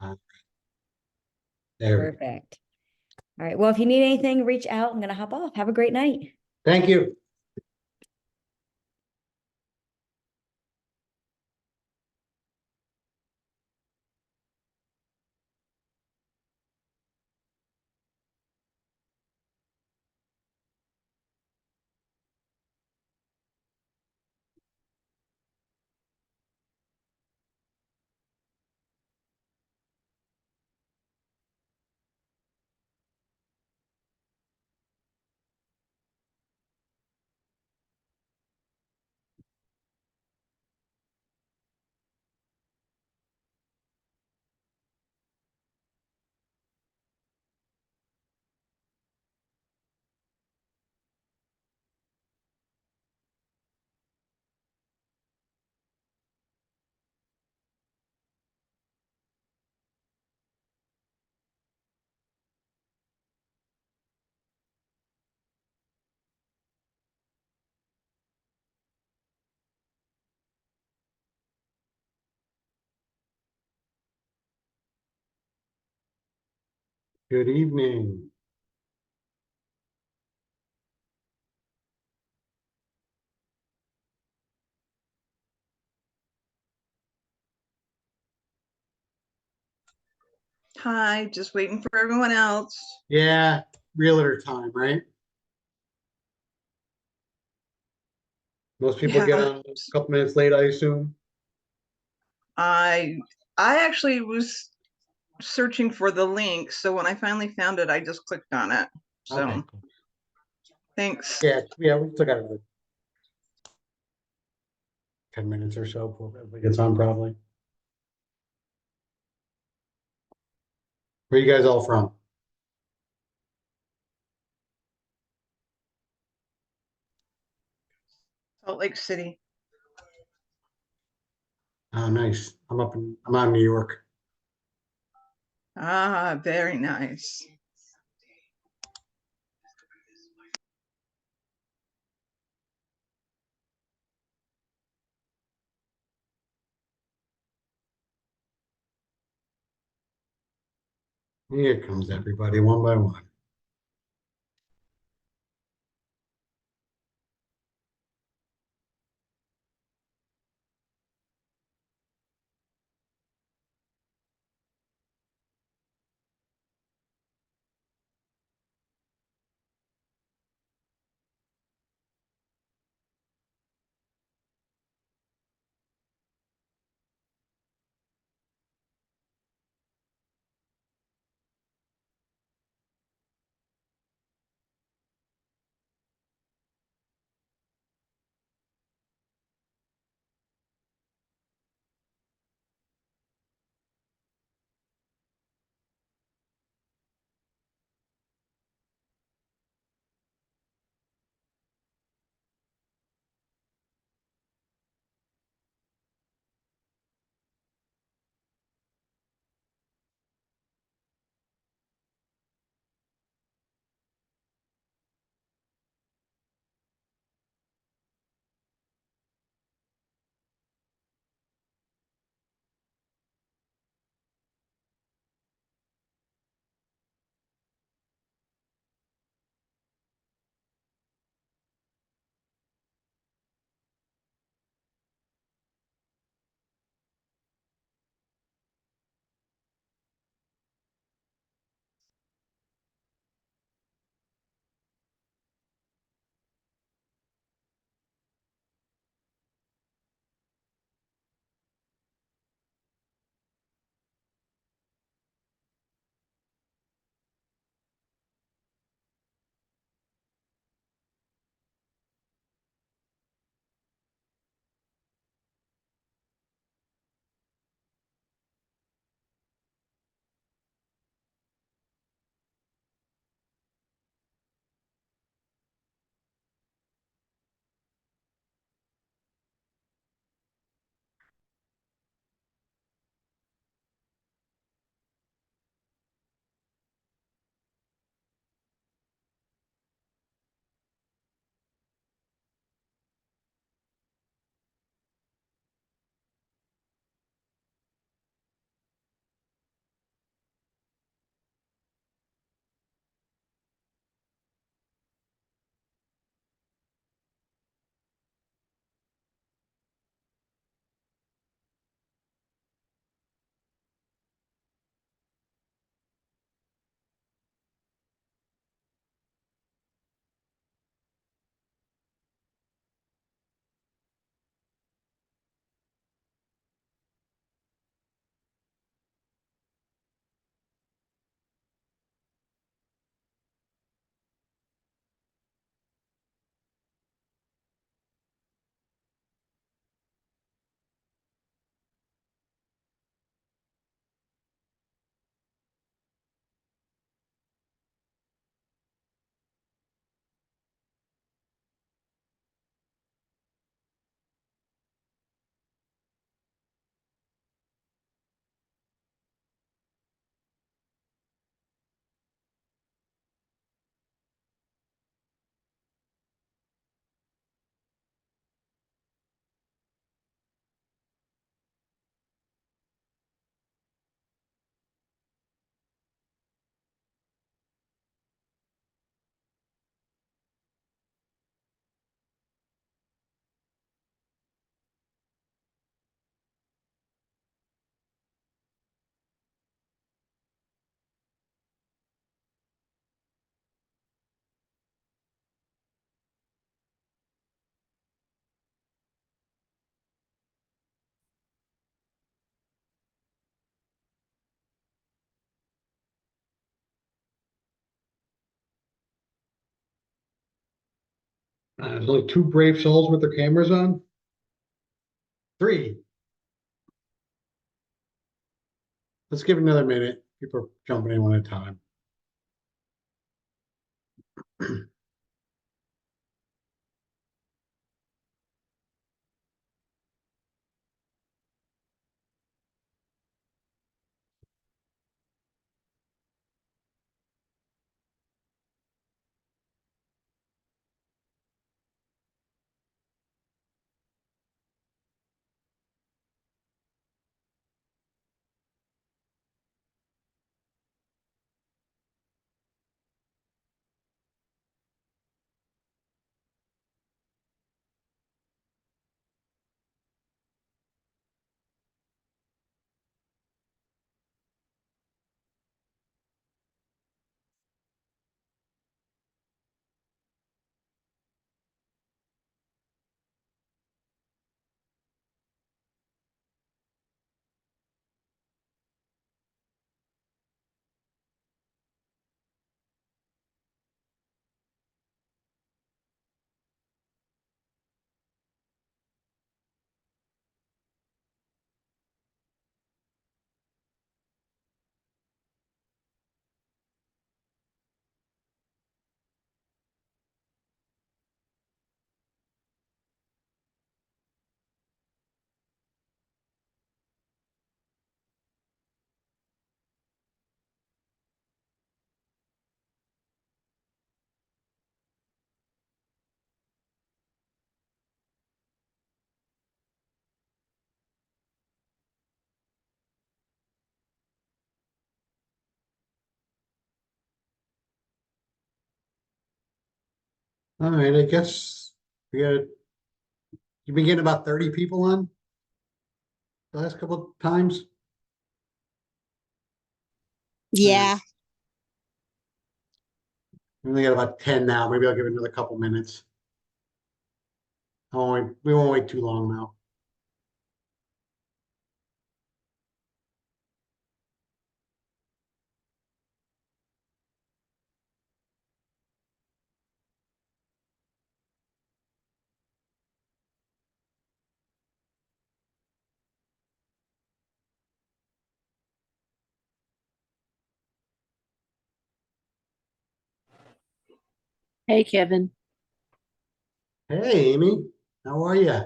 Uh, There we go. Perfect. All right. Well, if you need anything, reach out. I'm going to hop off. Have a great night. Thank you. Good evening. Hi, just waiting for everyone else. Yeah, realtor time, right? Most people get Yeah, on a couple minutes late, I assume. I I actually was searching for the link, so when I finally found it, I just clicked on it. Okay, So cool. thanks. Yeah, we still got another 10 minutes or so before everybody gets on probably. Where you guys all from? Salt Lake City. Oh, nice. I'm out in New York. Ah, very nice. Here comes everybody one by one. There's only 2 brave souls with their cameras on. 3. Let's give it another minute. People are jumping in one at a time. All right, I guess we got. You've been getting about 30 people on the last couple of times. Yeah. We only got about 10 now. Maybe I'll give it another couple minutes. We won't wait too long now. Hey, Kevin. Hey, Amy, how are you?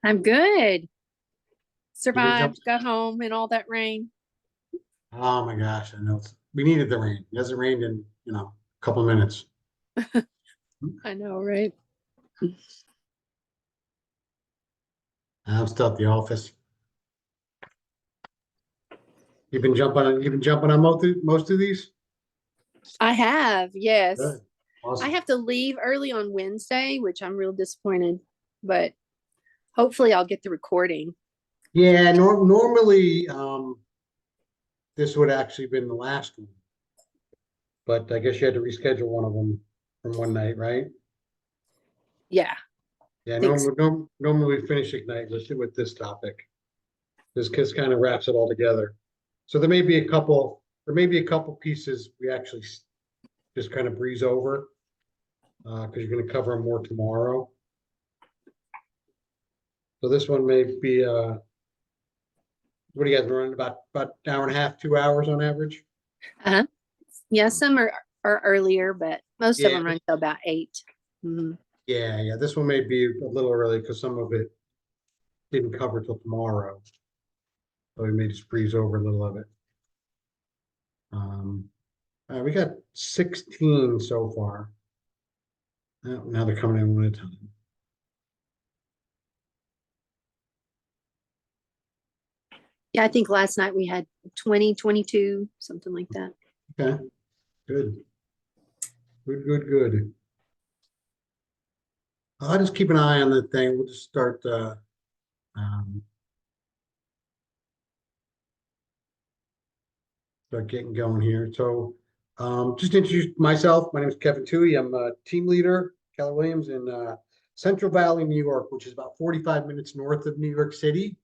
I'm good. Jump. Survived, got home in all that rain. Oh my gosh, I know. We needed the rain. It hasn't rained in, a couple minutes. I know, right? I'm still at the office. You've been jumping on most of these? I have, yes. Good. Awesome. I have to leave early on Wednesday, which I'm real disappointed, but hopefully I'll get the recording. Yeah, normally this would actually been the last one. But I guess you had to reschedule one of them from one night, right? Yeah. Yeah, Thanks. normally we finish Ignite. Let's do with this topic. This kind of wraps it all together. So there may be a couple pieces we actually just kind of breeze over because you're going to cover them more tomorrow. So this one may be what do you guys running about an hour and a half, 2 hours on average? Uh-huh. Yeah, some are earlier, but most of Yeah. them run till about 8. Mhm. Yeah. This one may be a little early because some of it didn't cover till tomorrow. So we may just breeze over a little of it. We got 16 so far. Now they're coming in one at a time. Yeah, I think last night we had 20, 22, something like that. Okay, good. Good. I'll just keep an eye on the thing. We'll just start getting going here. So just to introduce myself, my name is Kevin Toohey. I'm a team leader, Keller Williams in Central Valley, New York, which is about 45 minutes north of New York City.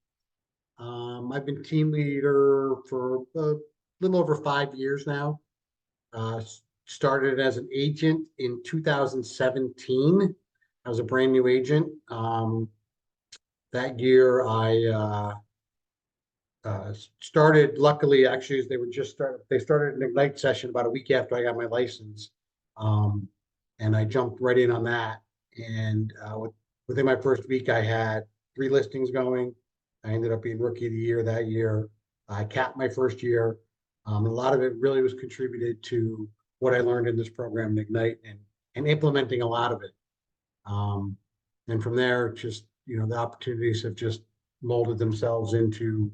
I've been team leader for a little over 5 years now. started as an agent in 2017. I was a brand new agent. That year I started, luckily, actually, as they started an Ignite session about a week after I got my license. And I jumped right in on that. And within my first week, I had 3 listings going. I ended up being rookie of the year that year. I capped my first year. A lot of it really was contributed to what I learned in this program, in Ignite, and implementing a lot of it. And from there, just, the opportunities have just molded themselves into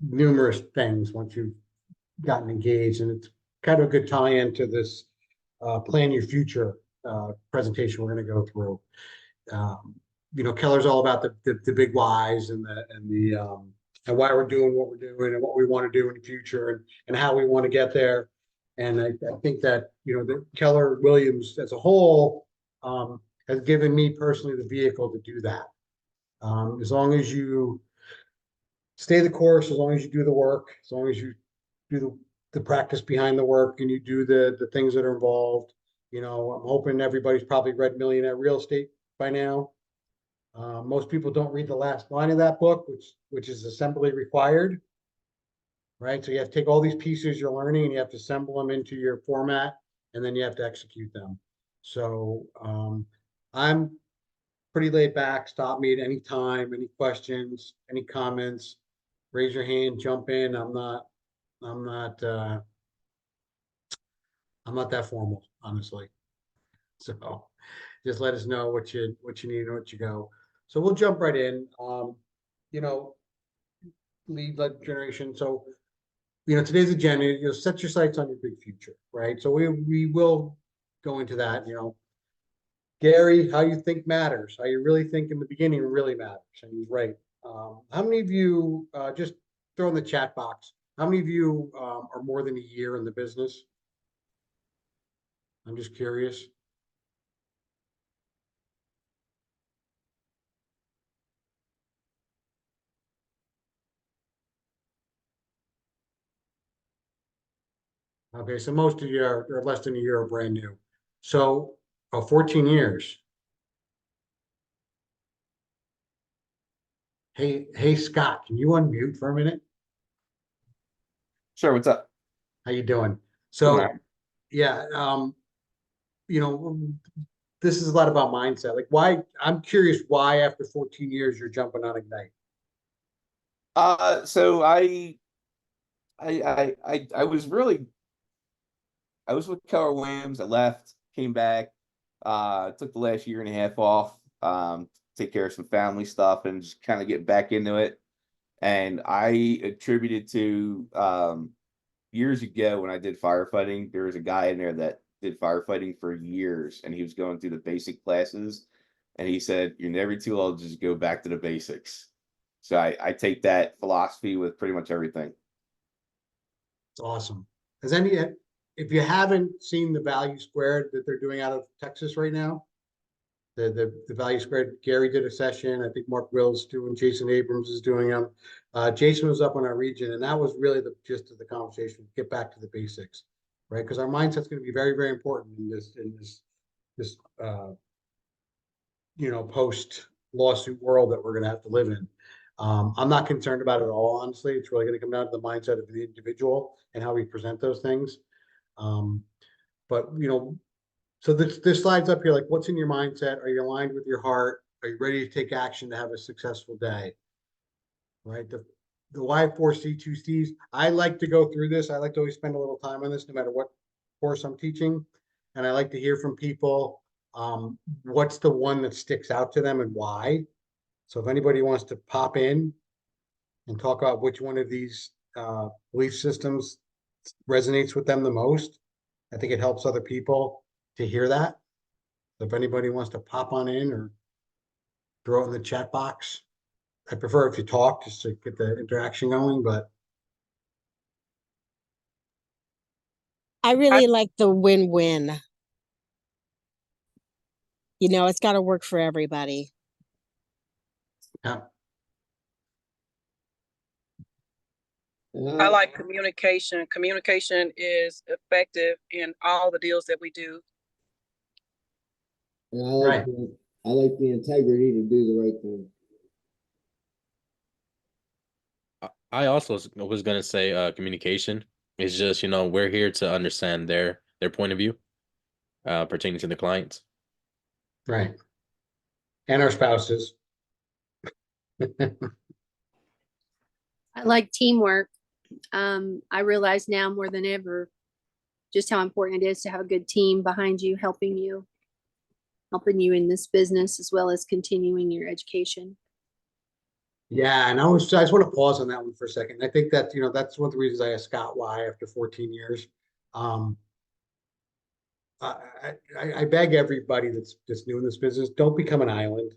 numerous things once you've gotten engaged. And it's kind of a good tie-in to this Plan Your Future presentation we're going to go through. Keller's all about the big whys and why we're doing what we're doing and what we want to do in the future and how we want to get there. And I think that, the Keller Williams as a whole has given me personally the vehicle to do that. As long as you stay the course, as long as you do the work, as long as you do the practice behind the work and you do the things that are involved. I'm hoping everybody's probably read Millionaire Real Estate by now. Most people don't read the last line of that book, which is assembly required, right? So you have to take all these pieces you're learning and you have to assemble them into your format, and then you have to execute them. So I'm pretty laid back. Stop me at any time, any questions, any comments, raise your hand, jump in. I'm not that formal, honestly. So just let us know what you need and what you go. So we'll jump right in. Lead generation. So, today's agenda, set your sights on your big future, right? So we will go into that, Gary, how you think matters. How you really think in the beginning really matters. And he's right. How many of you, just throw in the chat box, how many of you are more than a year in the business? I'm just curious. Okay, so most of you are less than a year, are brand new. So, 14 years. Hey, Scott, can you unmute for a minute? Sure, what's up? How you doing? Doing So, all right. yeah, this is a lot about mindset. Like, I'm curious why after 14 years you're jumping on Ignite. So I was with Keller Williams. I left, came back, took the last year and a half off, take care of some family stuff and just kind of get back into it. And I attributed to years ago when I did firefighting, there was a guy in there that did firefighting for years, and he was going through the basic classes, and he said, "You're never too old to just go back to the basics." So I take that philosophy with pretty much everything. It's awesome. If you haven't seen the Value Squared that they're doing out of Texas right now, the Value Squared, Gary did a session. I think Mark Will's doing, Jason Abrams is doing them. Jason was up in our region, and that was really the gist of the conversation. Get back to the basics, right? Because our mindset's going to be very, very important in this post lawsuit world that we're going to have to live in. I'm not concerned about it at all, honestly. It's really going to come down to the mindset of the individual and how we present those things. But so this slide's up here, like, what's in your mindset? Are you aligned with your heart? Are you ready to take action to have a successful day? Right? The Y4C2Cs, I like to go through this. I like to always spend a little time on this, no matter what course I'm teaching. And I like to hear from people, what's the one that sticks out to them and why. So if anybody wants to pop in and talk about which one of these belief systems resonates with them the most, I think it helps other people to hear that. So if anybody wants to pop on in or throw it in the chat box, I prefer if you talk just to get the interaction going, but I really like the win-win. It's got to work for everybody. yeah. I like communication. Communication is effective in all the deals that we do. And Right. I like the integrity to do the right thing. I also was gonna say communication. It's just, we're here to understand their point of view pertaining to the clients. Right. And our spouses. I like teamwork. I realize now more than ever just how important it is to have a good team behind you, helping you in this business as well as continuing your education. Yeah, and I just want to pause on that one for a second. I think that, that's one of the reasons I asked Scott why after 14 years. I beg everybody that's new in this business, don't become an island.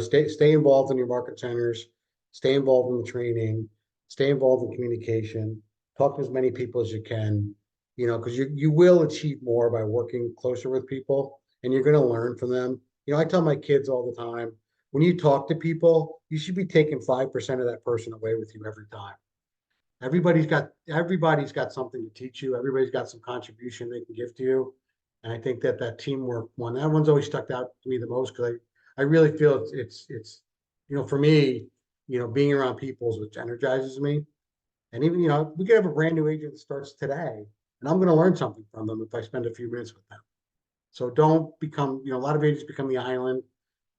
Stay involved in your market centers, stay involved in the training, stay involved in communication, talk to as many people as you can, because you will achieve more by working closer with people and you're going to learn from them. I tell my kids all the time, when you talk to people, you should be taking 5% of that person away with you every time. Everybody's got something to teach you. Everybody's got some contribution they can give to you. And I think that teamwork one, that one's always stuck out to me the most because I really feel it's for me, being around people is what energizes me. And even, we could have a brand new agent that starts today and I'm going to learn something from them if I spend a few minutes with them. So don't become, a lot of agents become the island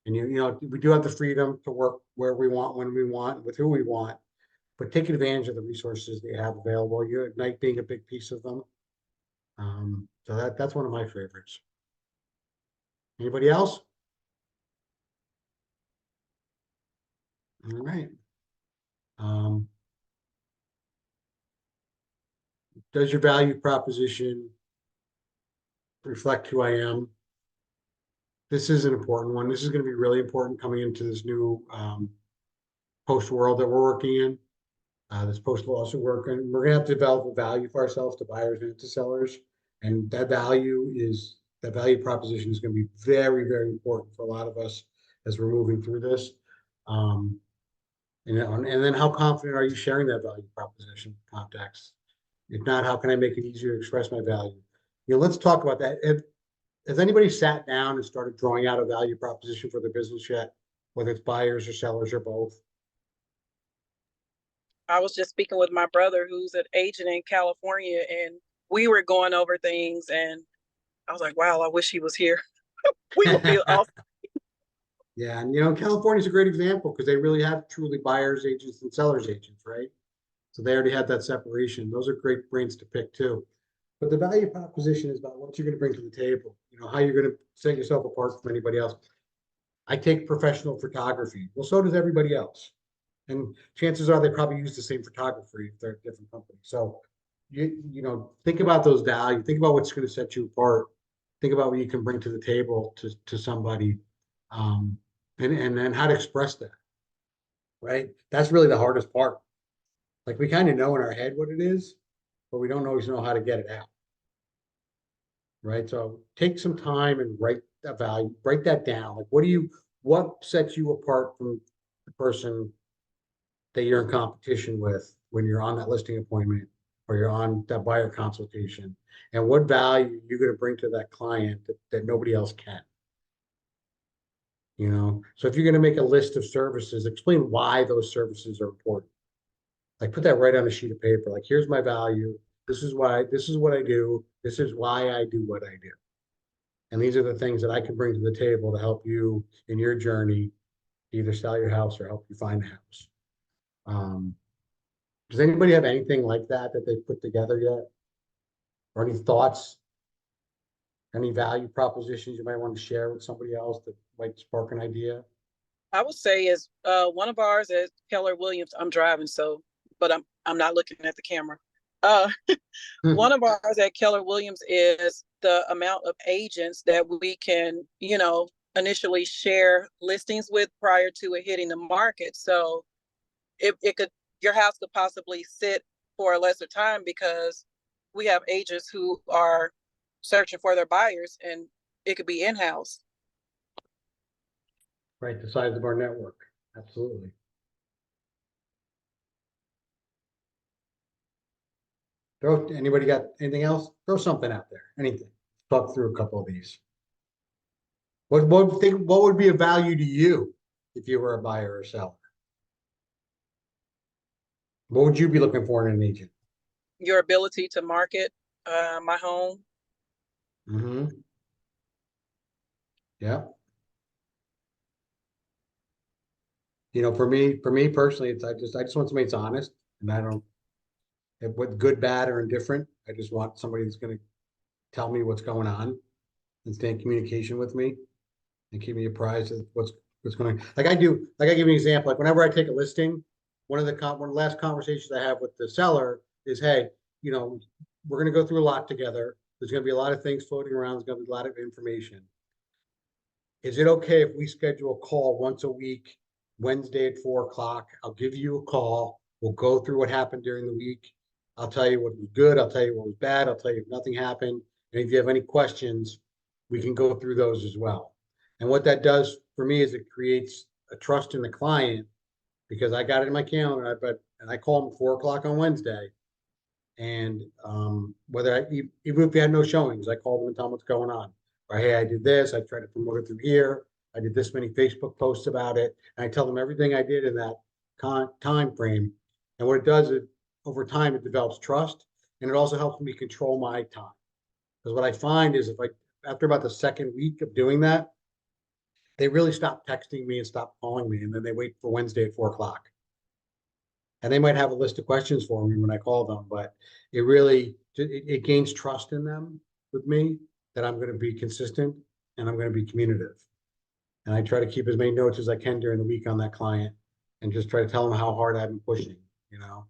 and we do have the freedom to work where we want, when we want, with who we want, but take advantage of the resources they have available. Ignite being a big piece of them. So that's one of my favorites. Anybody else? All right. Does your value proposition reflect who I am? This is an important one. This is going to be really important coming into this new post world that we're working in. This post lawsuit work, and we're going to have to develop a value for ourselves to buyers and to sellers. And that value proposition is going to be very, very important for a lot of us as we're moving through this. And then how confident are you sharing that value proposition context? If not, how can I make it easier to express my value? Let's talk about that. Has anybody sat down and started drawing out a value proposition for their business yet? Whether it's buyers or sellers or both? I was just speaking with my brother who's an agent in California, and we were going over things, and I was like, wow, I wish he was here. We would be awesome. Yeah, and California's a great example because they really have truly buyers agents and sellers agents, right? So they already have that separation. Those are great brains to pick too. But the value proposition is about what you're going to bring to the table, how you're going to set yourself apart from anybody else. I take professional photography. Well, so does everybody else. And chances are they probably use the same photography if they're a different company. So think about those values. Think about what's going to set you apart. Think about what you can bring to the table to somebody, and then how to express that. Right? That's really the hardest part. Like we kind of know in our head what it is, but we don't always know how to get it out. Right? So take some time and write that value, write that down. Like what sets you apart from the person that you're in competition with when you're on that listing appointment or you're on that buyer consultation, and what value you're going to bring to that client that nobody else can. So if you're going to make a list of services, explain why those services are important. Like put that right on a sheet of paper. Like, here's my value. This is what I do. This is why I do what I do. And these are the things that I can bring to the table to help you in your journey, either sell your house or help you find a house. Does anybody have anything like that they've put together yet? Or any thoughts? Any value propositions you might want to share with somebody else that might spark an idea? I would say is one of ours at Keller Williams. I'm driving, but I'm not looking at the camera. One of ours at Keller Williams is the amount of agents that we can, initially share listings with prior to it hitting the market. So your house could possibly sit for a lesser time because we have agents who are searching for their buyers, and it could be in-house. Right, the size of our network. Absolutely. Anybody got anything else? Throw something out there, anything. Talk through a couple of these. What would be of value to you if you were a buyer or seller? What would you be looking for in an agent? Your ability to market my home. Mm-hmm. Yeah. You know, for me personally, it's I just want somebody that's honest, and I don't, with good, bad, or indifferent. I just want somebody that's going to tell me what's going on and stay in communication with me and keep me apprised of what's going on. Like I do, like I give you an example. Like whenever I take a listing, one of the last conversations I have with the seller is, hey, you know, we're going to go through a lot together. There's going to be a lot of things floating around. There's going to be a lot of information. Is it okay if we schedule a call once a week, Wednesday at 4 o'clock? I'll give you a call. We'll go through what happened during the week. I'll tell you what was good. I'll tell you what was bad. I'll tell you if nothing happened. And if you have any questions, we can go through those as well. And what that does for me is it creates a trust in the client, because I got it in my calendar, and I call them at 4 o'clock on Wednesday. And even if we had no showings, I call them and tell them what's going on. Or, hey, I did this. I tried to promote it through here. I did this many Facebook posts about it. And I tell them everything I did in that time frame. And what it does is, over time, it develops trust, and it also helps me control my time. Because what I find is, after about the second week of doing that, they really stop texting me and stop calling me, and then they wait for Wednesday at 4 o'clock. And they might have a list of questions for me when I call them, but it really, it gains trust in them with me that I'm going to be consistent and I'm going to be communicative. And I try to keep as many notes as I can during the week on that client, and just try to tell them how hard I've been pushing. You know,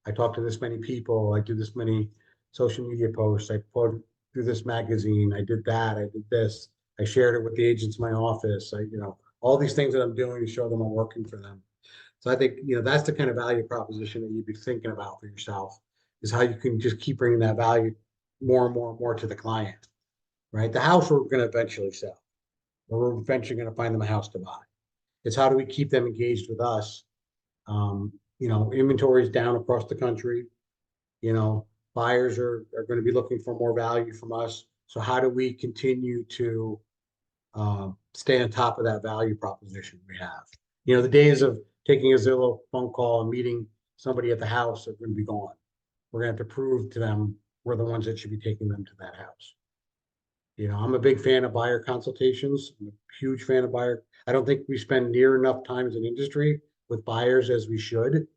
I talked to this many people. I do this many social media posts. I put through this magazine. I did that. I did this. I shared it with the agents in my office. All these things that I'm doing to show them I'm working for them. So I think, that's the kind of value proposition that you'd be thinking about for yourself, is how you can just keep bringing that value more and more and more to the client, right? The house we're going to eventually sell, or we're eventually going to find them a house to buy. It's how do we keep them engaged with us? Inventory is down across the country. Buyers are going to be looking for more value from us. So how do we continue to stay on top of that value proposition we have? The days of taking a Zillow phone call and meeting somebody at the house are going to be gone. We're going to have to prove to them we're the ones that should be taking them to that house. I'm a big fan of buyer consultations. I'm a huge fan of buyer. I don't think we spend near enough time as an industry with buyers as we should,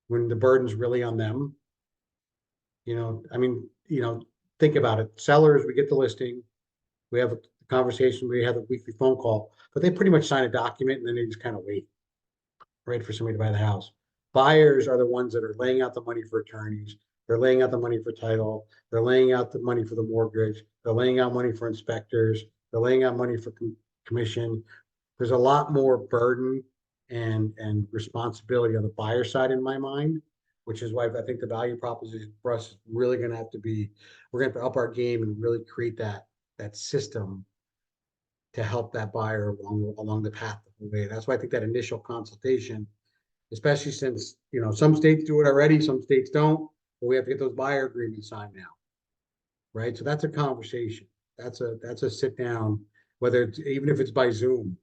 when the burden's really on them. Think about it. Sellers, we get the listing, we have a conversation, we have a weekly phone call, but they pretty much sign a document and then they just kind of wait for somebody to buy the house. Buyers are the ones that are laying out the money for attorneys. They're laying out the money for title. They're laying out the money for the mortgage. They're laying out money for inspectors. They're laying out money for commission. There's a lot more burden and responsibility on the buyer side in my mind, which is why I think the value proposition for us is really going to have to be, we're going to have to up our game and really create that system to help that buyer along the path of the way. That's why I think that initial consultation, especially since, some states do it already, some states don't, but we have to get those buyer agreements signed now. Right. So that's a conversation. That's a sit down, even if it's by Zoom,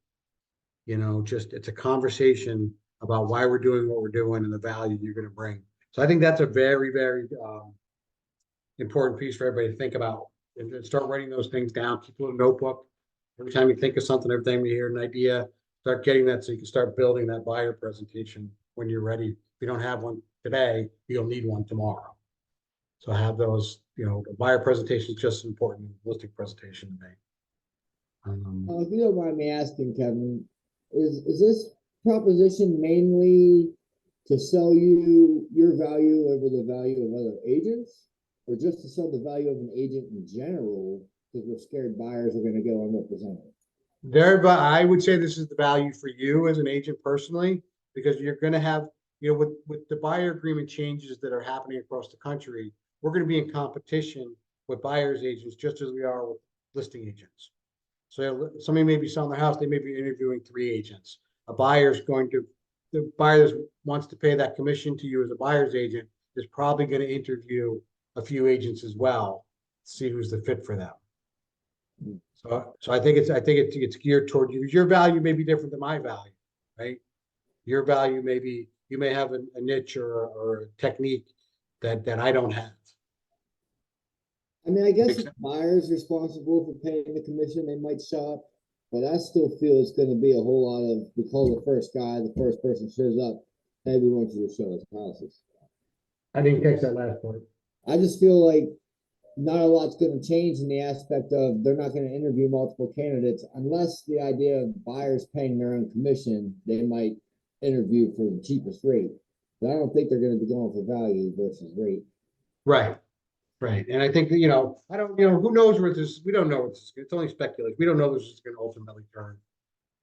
it's a conversation about why we're doing what we're doing and the value you're going to bring. So I think that's a very, very important piece for everybody to think about, and start writing those things down. Keep a little notebook. Every time you think of something, every time you hear an idea, start getting that so you can start building that buyer presentation when you're ready. If you don't have one today, you'll need one tomorrow. So have those, the buyer presentation is just as important as the listing presentation to me. If you don't mind me asking, Kevin, is this proposition mainly to sell you your value over the value of other agents, or just to sell the value of an agent in general, because we're scared buyers are going to go unrepresented? I would say this is the value for you as an agent personally, because you're going to have, with the buyer agreement changes that are happening across the country, we're going to be in competition with buyers agents just as we are with listing agents. So somebody may be selling their house, they may be interviewing 3 agents. The buyer that wants to pay that commission to you as a buyer's agent is probably going to interview a few agents as well, see who's the fit for them. Mm. So I think it's geared toward you. Your value may be different than my value, right? Your value may be, you may have a niche or a technique that I don't have. I mean, I guess Makes if sense. buyer's responsible for paying the commission, they might shop, but I still feel it's gonna be a whole lot of, we call the first guy, the first person shows up, hey, we want you to show us houses. I didn't catch that last part. I just feel like not a lot's gonna change in the aspect of they're not gonna interview multiple candidates unless the idea of buyers paying their own commission, they might interview for the cheapest rate. But I don't think they're gonna be going for value versus rate. Right, right. And I think that, I don't, who knows where this, we don't know, it's only speculation. We don't know this is gonna ultimately turn.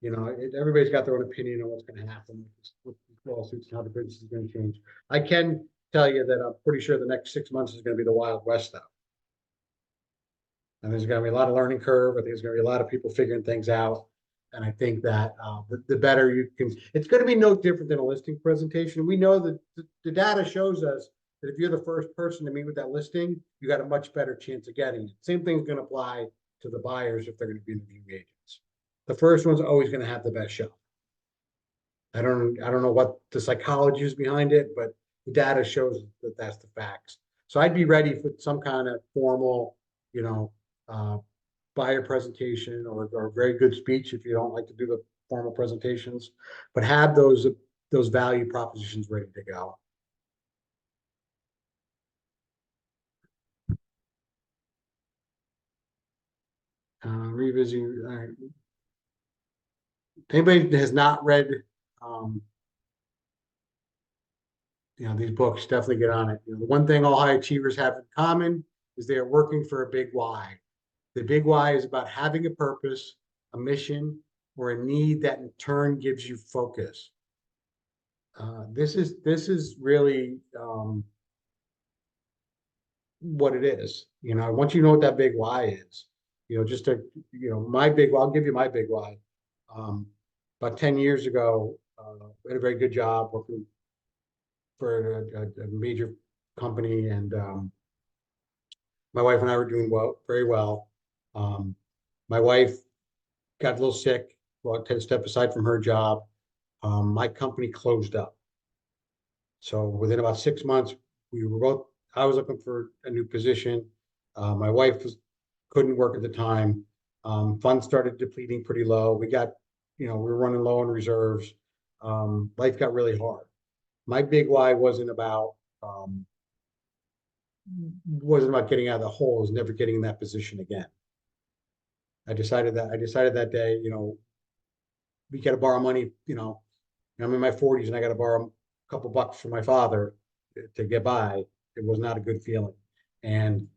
Everybody's got their own opinion on what's gonna happen with these lawsuits and how the business is gonna change. I can tell you that I'm pretty sure the next 6 months is gonna be the Wild West though. And there's gonna be a lot of learning curve. I think there's gonna be a lot of people figuring things out. And I think that the better you can, it's gonna be no different than a listing presentation. We know that the data shows us that if you're the first person to meet with that listing, you got a much better chance of getting it. Same thing's gonna apply to the buyers if they're gonna be interviewing agents. The first one's always gonna have the best show. I don't know what the psychology is behind it, but the data shows that that's the facts. So I'd be ready for some kind of formal, buyer presentation or a very good speech if you don't like to do the formal presentations, but have those value propositions ready to go. Revisiting. All right. Anybody that has not read, these books, definitely get on it. The one thing all high achievers have in common is they are working for a big why. The big why is about having a purpose, a mission, or a need that in turn gives you focus. This is really what it is. Once you know what that big why is, my big why, I'll give you my big why. About 10 years ago, I had a very good job working for a major company, and my wife and I were doing very well. My wife got a little sick, well, I had to step aside from her job. My company closed up. So within about 6 months, I was looking for a new position. My wife couldn't work at the time. Funds started depleting pretty low. We were running low on reserves. Life got really hard. My big why wasn't about getting out of the hole, it was never getting in that position again. I decided that day, we got to borrow money, I'm in my 40s and I got to borrow a couple bucks from my father to get by. It was not a good feeling. And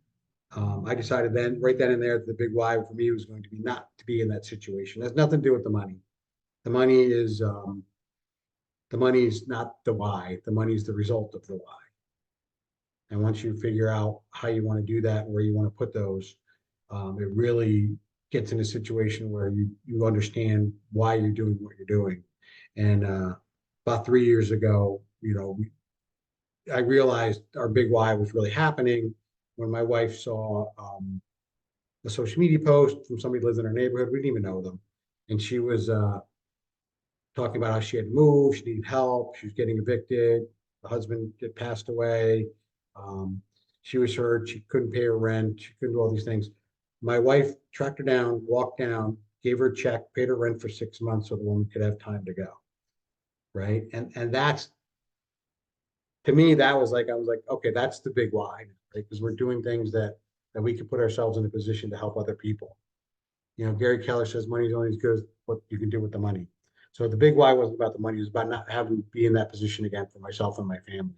I decided then, right then and there, the big why for me was going to be not to be in that situation. It has nothing to do with the money. The money is not the why. The money is the result of the why. And once you figure out how you want to do that, where you want to put those, it really gets in a situation where you understand why you're doing what you're doing. And about 3 years ago, I realized our big why was really happening when my wife saw a social media post from somebody who lives in our neighborhood. We didn't even know them. And she was talking about how she had moved, she needed help, she was getting evicted, the husband had passed away. She was hurt, she couldn't pay her rent, she couldn't do all these things. My wife tracked her down, walked down, gave her a check, paid her rent for 6 months so the woman could have time to go. Right. And that's, to me, I was like, okay, that's the big why, right? Because we're doing things that we can put ourselves in a position to help other people. Gary Keller says money is only as good as what you can do with the money. So the big why wasn't about the money, it was about not having to be in that position again for myself and my family.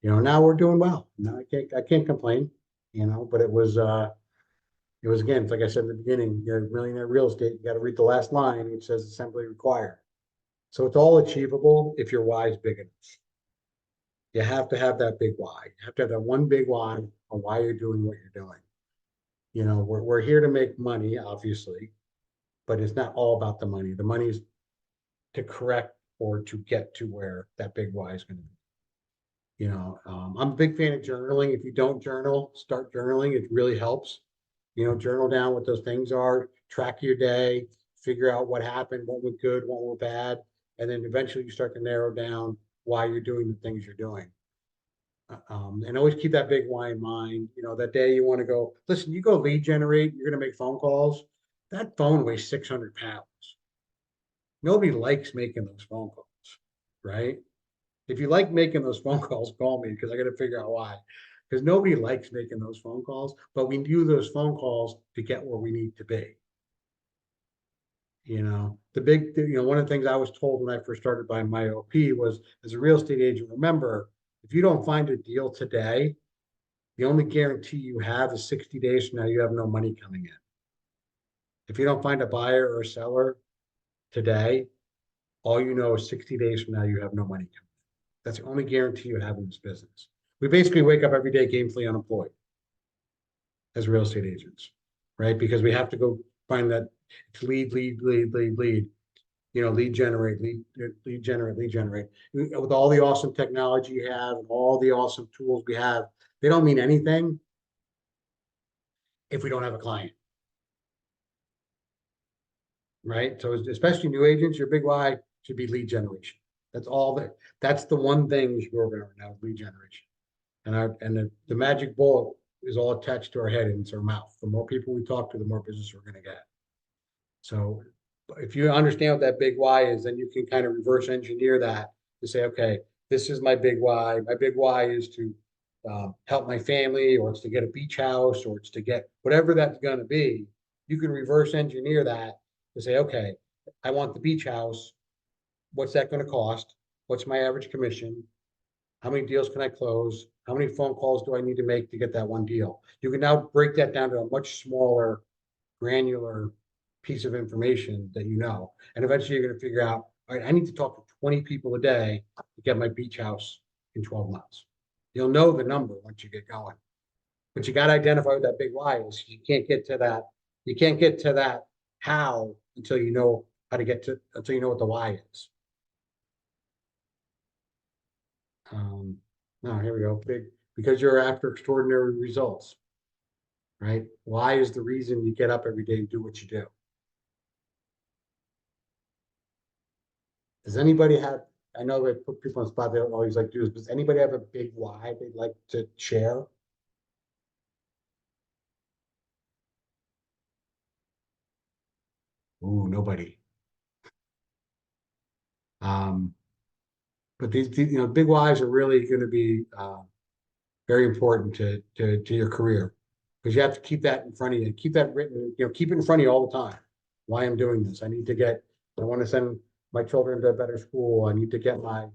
Now we're doing well. Now I can't complain, but it was again, it's like I said in the beginning, millionaire real estate, you got to read the last line, which says assembly required. So it's all achievable if your why is big enough. You have to have that big why. You have to have that one big why on why you're doing what you're doing. We're here to make money, obviously, but it's not all about the money. The money is to correct or to get to where that big why is going to be. I'm a big fan of journaling. If you don't journal, start journaling. It really helps. Journal down what those things are, track your day, figure out what happened, what went good, what went bad, and then eventually you start to narrow down why you're doing the things you're doing. And always keep that big why in mind. That day you want to go, listen, you go lead generate, you're going to make phone calls. That phone weighs 600 pounds. Nobody likes making those phone calls, right? If you like making those phone calls, call me because I got to figure out why. Because nobody likes making those phone calls, but we do those phone calls to get where we need to be. One of the things I was told when I first started buying my OP was, as a real estate agent, remember, if you don't find a deal today, the only guarantee you have is 60 days from now, you have no money coming in. If you don't find a buyer or a seller today, all you know is 60 days from now, you have no money coming in. That's the only guarantee you have in this business. We basically wake up every day gainfully unemployed as real estate agents, right? Because we have to go find that lead, lead generate. With all the awesome technology you have and all the awesome tools we have, they don't mean anything if we don't have a client. Right? So especially new agents, your big why should be lead generation. That's the one thing we should work on right now, lead generation. And the magic bullet is all attached to our head and it's our mouth. The more people we talk to, the more business we're going to get. So if you understand what that big why is, then you can kind of reverse engineer that to say, okay, this is my big why. My big why is to help my family, or it's to get a beach house, or it's to get whatever that's going to be. You can reverse engineer that to say, okay, I want the beach house. What's that going to cost? What's my average commission? How many deals can I close? How many phone calls do I need to make to get that one deal? You can now break that down to a much smaller, granular piece of information that you know. And eventually you're going to figure out, all right, I need to talk to 20 people a day to get my beach house in 12 months. You'll know the number once you get going. But you got to identify what that big why is. You can't get to that. You can't get to that how until you know how to get to, until you know what the why is. No, here we go. Because you're after extraordinary results, right? Why is the reason you get up every day and do what you do? Does anybody have, I know they put people on the spot, they don't always like to do this, does anybody have a big why they'd like to share? Ooh, nobody. But these big whys are really going to be very important to your career, because you have to keep that in front of you, keep that written, keep it in front of you all the time. Why I'm doing this. I want to send my children to a better school. I need to get I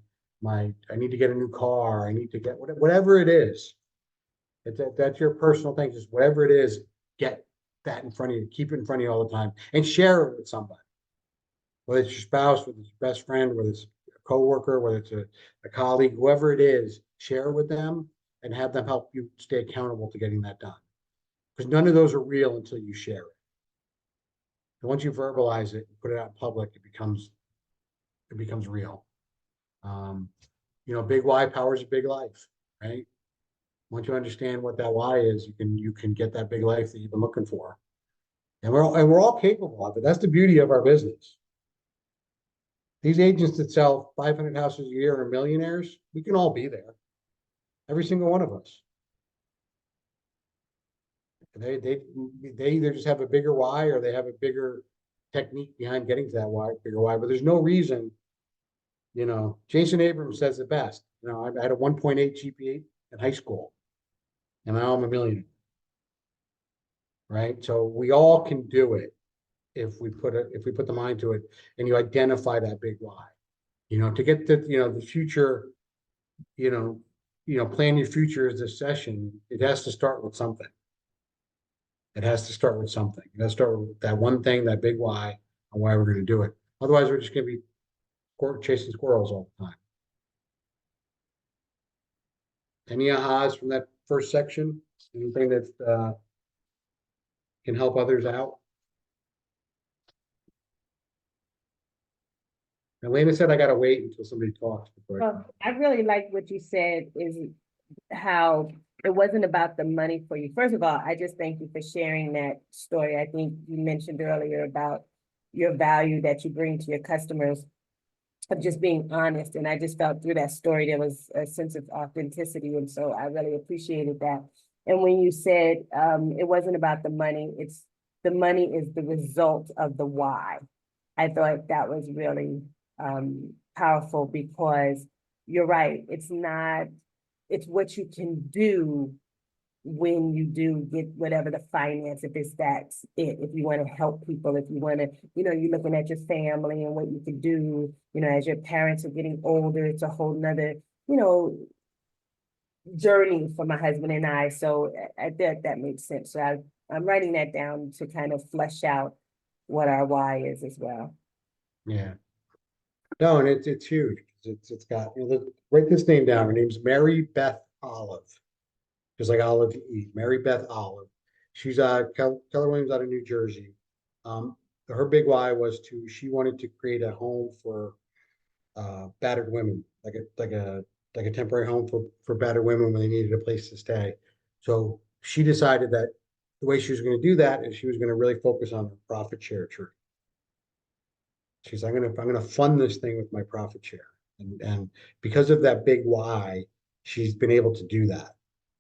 need to get a new car. I need to get whatever it is. That's your personal thing. Just whatever it is, get that in front of you. Keep it in front of you all the time and share it with somebody. Whether it's your spouse, whether it's your best friend, whether it's a coworker, whether it's a colleague, whoever it is, share with them and have them help you stay accountable to getting that done. Because none of those are real until you share it. And once you verbalize it, put it out in public, it becomes real. Big why powers a big life, right? Once you understand what that why is, you can get that big life that you've been looking for. And we're all capable of it. That's the beauty of our business. These agents that sell 500 houses a year are millionaires. We can all be there. Every single one of us. They either just have a bigger why or they have a bigger technique behind getting to that bigger why. But there's no reason, Jason Abrams says it best. I had a 1.8 GPA in high school, and now I'm a millionaire. Right? So we all can do it if we put the mind to it, and you identify that big why. To get the future, plan your future as a session. It has to start with something. It has to start with something. It has to start with that one thing, that big why, and why we're going to do it. Otherwise, we're just going to be chasing squirrels all the time. Any ahas from that first section? Anything that can help others out? Elena said I gotta wait until somebody talks before. Well, I really like what you said is how it wasn't about the money for you. First of all, I just thank you for sharing that story. I think you mentioned earlier about your value that you bring to your customers of just being honest. And I just felt through that story, there was a sense of authenticity. And so I really appreciated that. And when you said it wasn't about the money, it's the money is the result of the why. I thought that was really powerful because you're right. It's not, it's what you can do when you do get whatever the finance, if it's that's it, if you want to help people, if you want to, you're looking at your family and what you can do, as your parents are getting older, it's a whole nother, journey for my husband and I. So I think that makes sense. So I'm writing that down to kind of flesh out what our why is as well. Yeah. No, and it's huge. It's got, write this name down. Her name's Mary Beth Olive. Just like Olive to eat. Mary Beth Olive. She's Keller Williams out of New Jersey. Her big why was she wanted to create a home for battered women, like a temporary home for battered women when they needed a place to stay. So she decided that the way she was going to do that is she was going to really focus on the profit share tree. She's I'm gonna fund this thing with my profit share. And because of that big why, she's been able to do that.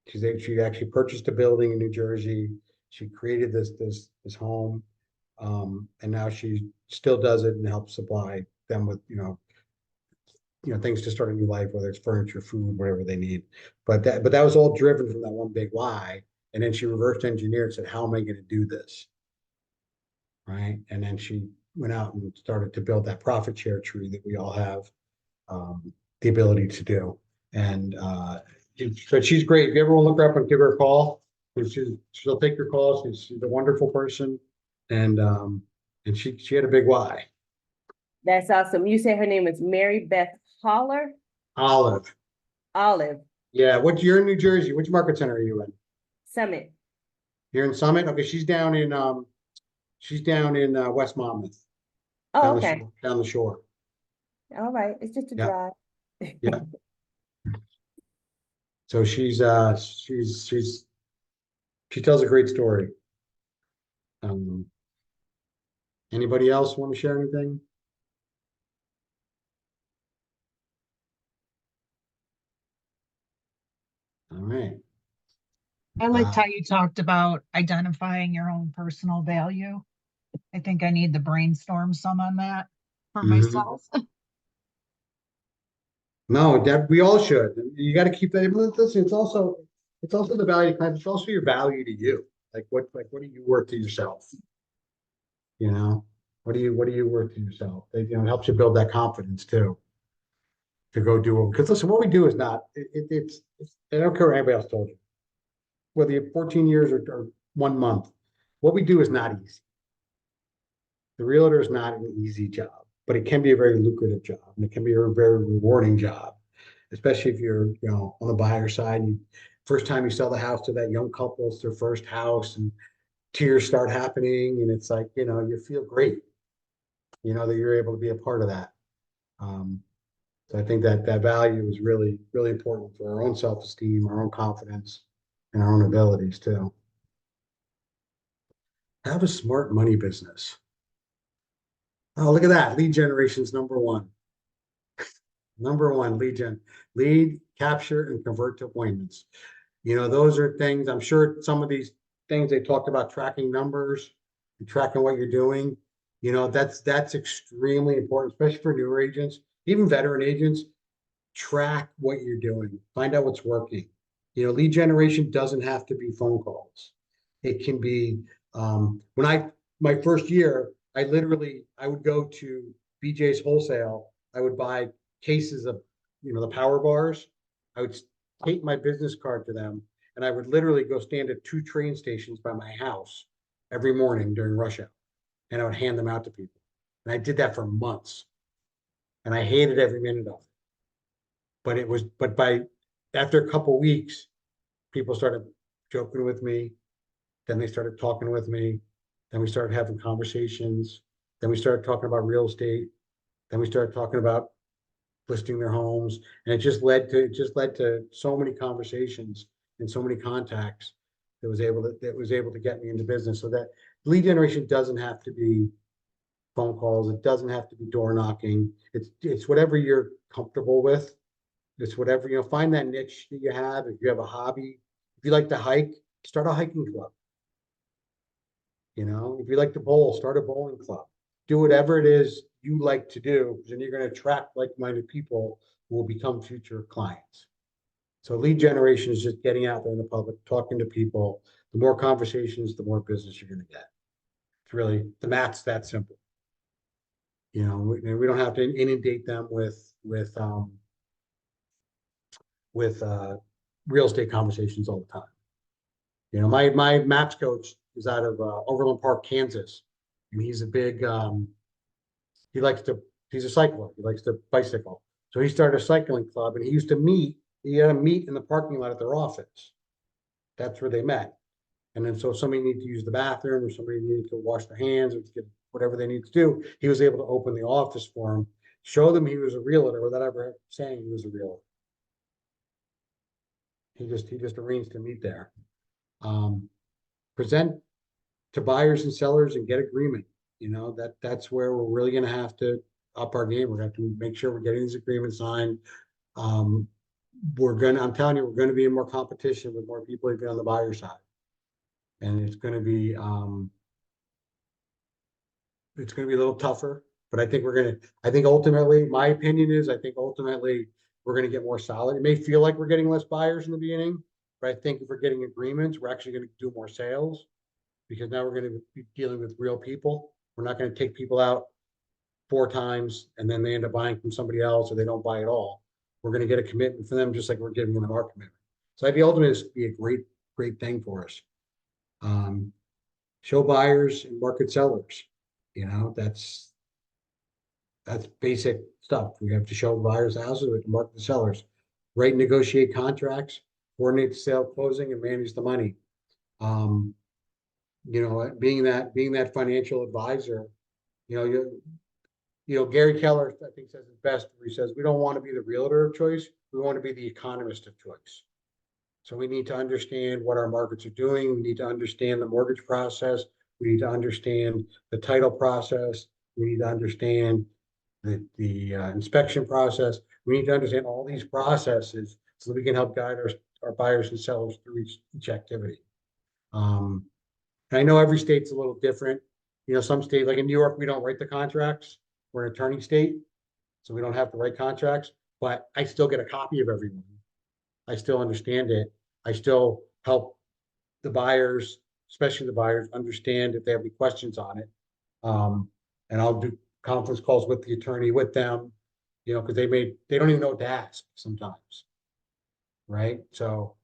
She actually purchased a building in New Jersey. She created this home. And now she still does it and helps supply them with, things to start a new life, whether it's furniture, food, whatever they need. But that was all driven from that one big why. And then she reversed engineered and said, how am I going to do this? Right. And then she went out and started to build that profit share tree that we all have the ability to do. And so she's great. If you ever want to look her up and give her a call, she'll take your calls. She's a wonderful person. And she had a big why. That's awesome. You say her name is Mary Beth Holler? Olive. Olive. Yeah. You're in New Jersey. Which market center are you in? Summit. You're in Summit? Okay, she's down in West Monmouth. Oh, okay. Down the shore. All right. It's just a Yeah. drive. Yeah. So she tells a great story. Anybody else want to share anything? All right. I liked how you talked about identifying your own personal value. I think I need to brainstorm some on that for myself. No, Deb, we all should. You got to keep that. Listen, it's also the value kind. It's also your value to you. What are you worth to yourself? What are you worth to yourself? It helps you build that confidence too. To go do it. Because listen, what we do is not. It's I don't care what anybody else told you. Whether you have 14 years or 1 month, what we do is not easy. The realtor is not an easy job, but it can be a very lucrative job, and it can be a very rewarding job, especially if you're, on the buyer side. First time you sell the house to that young couple, it's their first house, and tears start happening, and it's like, you feel great, that you're able to be a part of that. So I think that value is really, really important for our own self-esteem, our own confidence, and our own abilities too. Have a smart money business. Oh, look at that. Lead generation's number one. Number one, lead capture and convert to appointments. Those are things, I'm sure some of these things they talked about, tracking numbers and tracking what you're doing. That's extremely important, especially for newer agents, even veteran agents. Track what you're doing, find out what's working. Lead generation doesn't have to be phone calls. It can be, my first year, I would go to BJ's Wholesale. I would buy cases of, the power bars. I would take my business card to them, and I would literally go stand at 2 train stations by my house every morning during rush hour, and I would hand them out to people. And I did that for months, and I hated every minute of it. But after a couple weeks, people started joking with me. Then they started talking with me. Then we started having conversations. Then we started talking about real estate. Then we started talking about listing their homes, and it just led to so many conversations and so many contacts that was able to get me into business. So that lead generation doesn't have to be phone calls. It doesn't have to be door knocking. It's whatever you're comfortable with. It's whatever, find that niche that you have. If you have a hobby, if you like to hike, start a hiking club. If you like to bowl, start a bowling club. Do whatever it is you like to do, because then you're going to attract like-minded people who will become future clients. So lead generation is just getting out there in the public, talking to people. The more conversations, the more business you're going to get. It's really, the math's that simple. We don't have to inundate them with real estate conversations all the time. My MAPS coach is out of Overland Park, Kansas, and he's a big he's a cycler. He likes to bicycle. So he started a cycling club, and he had to meet in the parking lot at their office. That's where they met. And then so somebody needed to use the bathroom, or somebody needed to wash their hands, or to get whatever they need to do, he was able to open the office for them, show them he was a realtor without ever saying he was a realtor. He just arranged to meet there. Present to buyers and sellers and get agreement. That's where we're really going to have to up our game. We're going to have to make sure we're getting these agreements signed. I'm telling you, we're going to be in more competition with more people even on the buyer side. And it's going to be a little tougher, but I think ultimately, my opinion is, we're going to get more solid. It may feel like we're getting less buyers in the beginning, but I think if we're getting agreements, we're actually going to do more sales, because now we're going to be dealing with real people. We're not going to take people out 4 times and then they end up buying from somebody else, or they don't buy at all. We're going to get a commitment from them, just like we're giving them our commitment. So I think ultimately this would be a great thing for us. Show buyers and market sellers. That's basic stuff. We have to show buyers houses, we have to market the sellers, write and negotiate contracts, coordinate the sale closing, and manage the money. Being that financial advisor, Gary Keller, I think, says it best, where he says, we don't want to be the realtor of choice. We want to be the economist of choice. So we need to understand what our markets are doing. We need to understand the mortgage process. We need to understand the title process. We need to understand the inspection process. We need to understand all these processes so that we can help guide our buyers and sellers through each activity. I know every state's a little different. Some states, like in New York, we don't write the contracts. We're an attorney state, so we don't have to write contracts, but I still get a copy of every one. I still understand it. I still help the buyers, especially the buyers, understand if they have any questions on it. And I'll do conference calls with the attorney with them, because they don't even know what to ask sometimes. Right. So,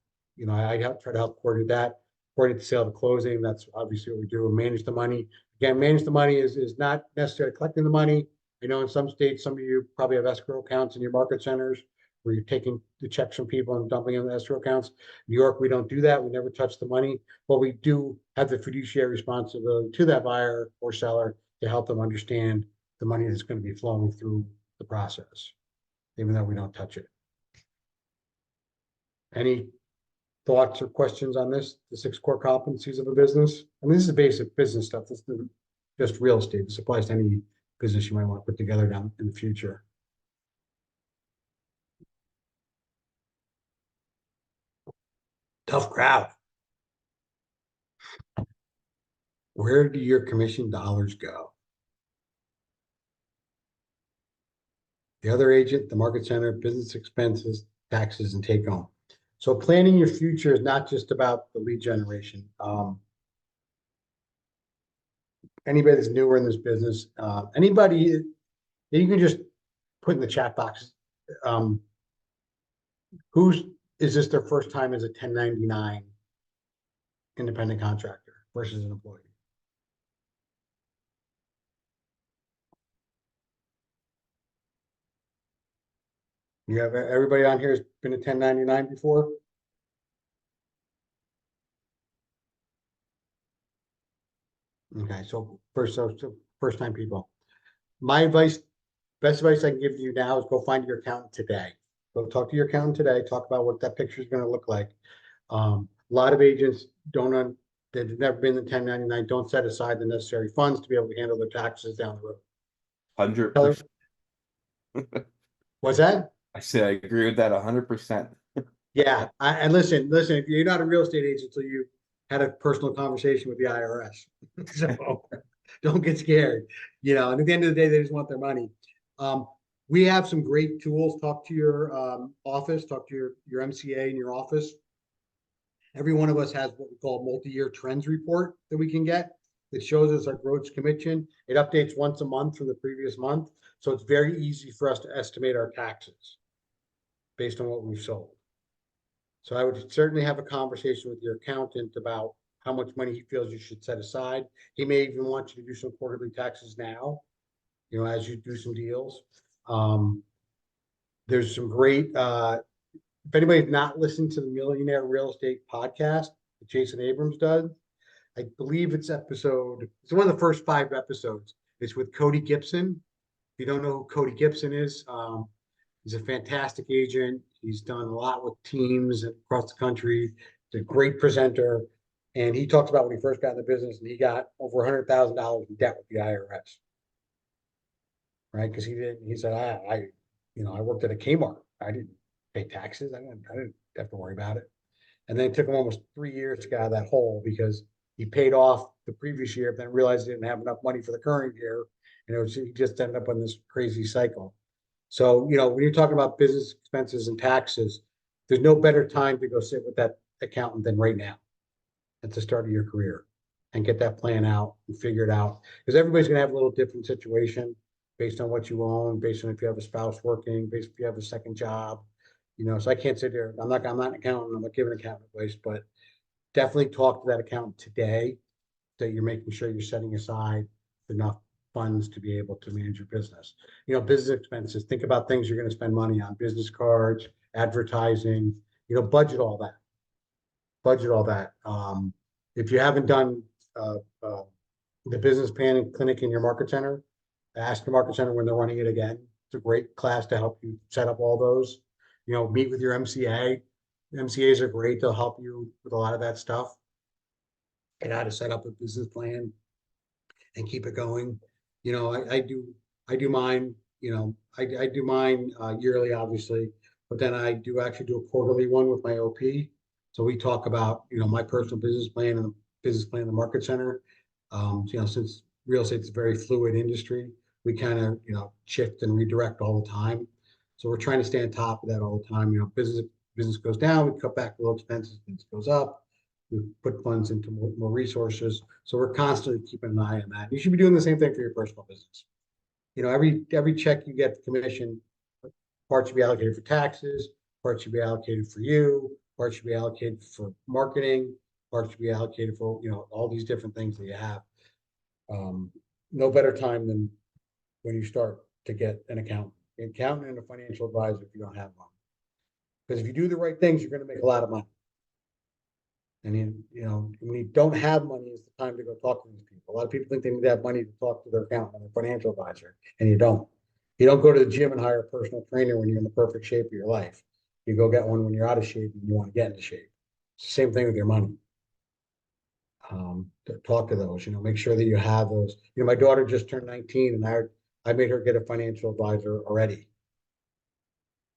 I try to help coordinate that, coordinate the sale to closing. That's obviously what we do, and manage the money. Again, manage the money is not necessarily collecting the money. I know in some states, some of you probably have escrow accounts in your market centers where you're taking the checks from people and dumping them in escrow accounts. New York, we don't do that. We never touch the money, but we do have the fiduciary responsibility to that buyer or seller to help them understand the money that's going to be flowing through the process, even though we don't touch it. Any thoughts or questions on this, the 6 core competencies of a business? I mean, this is basic business stuff. This isn't just real estate. This applies to any business you might want to put together down in the future. Tough crowd. Where do your commission dollars go? The other agent, the market center, business expenses, taxes, and take home. So planning your future is not just about the lead generation. Anybody that's newer in this business, anybody, you can just put in the chat box, is this their first time as a 1099 independent contractor versus an employee? You have everybody on here has been a 1099 before? Okay, so first time people. My advice, best advice I can give you now is go find your accountant today. Go talk to your accountant today, talk about what that picture is gonna look like. A lot of agents they've never been in 1099, don't set aside the necessary funds to be able to handle their taxes down the road. 100%. What's that? I said I agree with that 100%. Yeah, and listen, if you're not a real estate agent until you had a personal conversation with the IRS. So don't get scared, and at the end of the day, they just want their money. We have some great tools. Talk to your office, talk to your MCA in your office. Every one of us has what we call a multi-year trends report that we can get. It shows us our gross commission. It updates once a month from the previous month. So it's very easy for us to estimate our taxes based on what we've sold. So I would certainly have a conversation with your accountant about how much money he feels you should set aside. He may even want you to do some quarterly taxes now, as you do some deals. There's some great, if anybody's not listened to the Millionaire Real Estate podcast that Jason Abrams does, I believe it's one of the first 5 episodes. It's with Cody Gibson. If you don't know who Cody Gibson is, he's a fantastic agent. He's done a lot with teams across the country. He's a great presenter. And he talks about when he first got in the business and he got over $100,000 in debt with the IRS. Right? Because he said, I worked at a Kmart. I didn't pay taxes. I didn't have to worry about it. And then it took him almost 3 years to get out of that hole because he paid off the previous year, but then realized he didn't have enough money for the current year. And he just ended up on this crazy cycle. So, when you're talking about business expenses and taxes, there's no better time to go sit with that accountant than right now at the start of your career and get that plan out and figure it out. Because everybody's going to have a little different situation based on what you own, based on if you have a spouse working, based if you have a second job. So I can't sit there. I'm not an accountant. I'm not giving accountant advice, but definitely talk to that accountant today that you're making sure you're setting aside enough funds to be able to manage your business. Business expenses, think about things you're going to spend money on, business cards, advertising, budget all that. If you haven't done the business planning clinic in your market center, ask the market center when they're running it again. It's a great class to help you set up all those. Meet with your MCA. MCAs are great. They'll help you with a lot of that stuff and how to set up a business plan and keep it going. I do mine, I do mine yearly, obviously, but then I do actually do a quarterly one with my OP. So we talk about, my personal business plan and the business plan of the market center. Since real estate is a very fluid industry, we kind of, shift and redirect all the time. So we're trying to stay on top of that all the time. Business goes down, we cut back a little expenses, business goes up. We put funds into more resources. So we're constantly keeping an eye on that. You should be doing the same thing for your personal business. Every check you get commission, part should be allocated for taxes, part should be allocated for you, part should be allocated for marketing, part should be allocated for, all these different things that you have. No better time than when you start to get an accountant and a financial advisor if you don't have one. Because if you do the right things, you're going to make a lot of money. And when you don't have money, it's the time to go talk to these people. A lot of people think they need to have money to talk to their accountant or financial advisor, and you don't. You don't go to the gym and hire a personal trainer when you're in the perfect shape of your life. You go get one when you're out of shape and you want to get into shape. It's the same thing with your money. Talk to those, make sure that you have those. My daughter just turned 19 and I made her get a financial advisor already.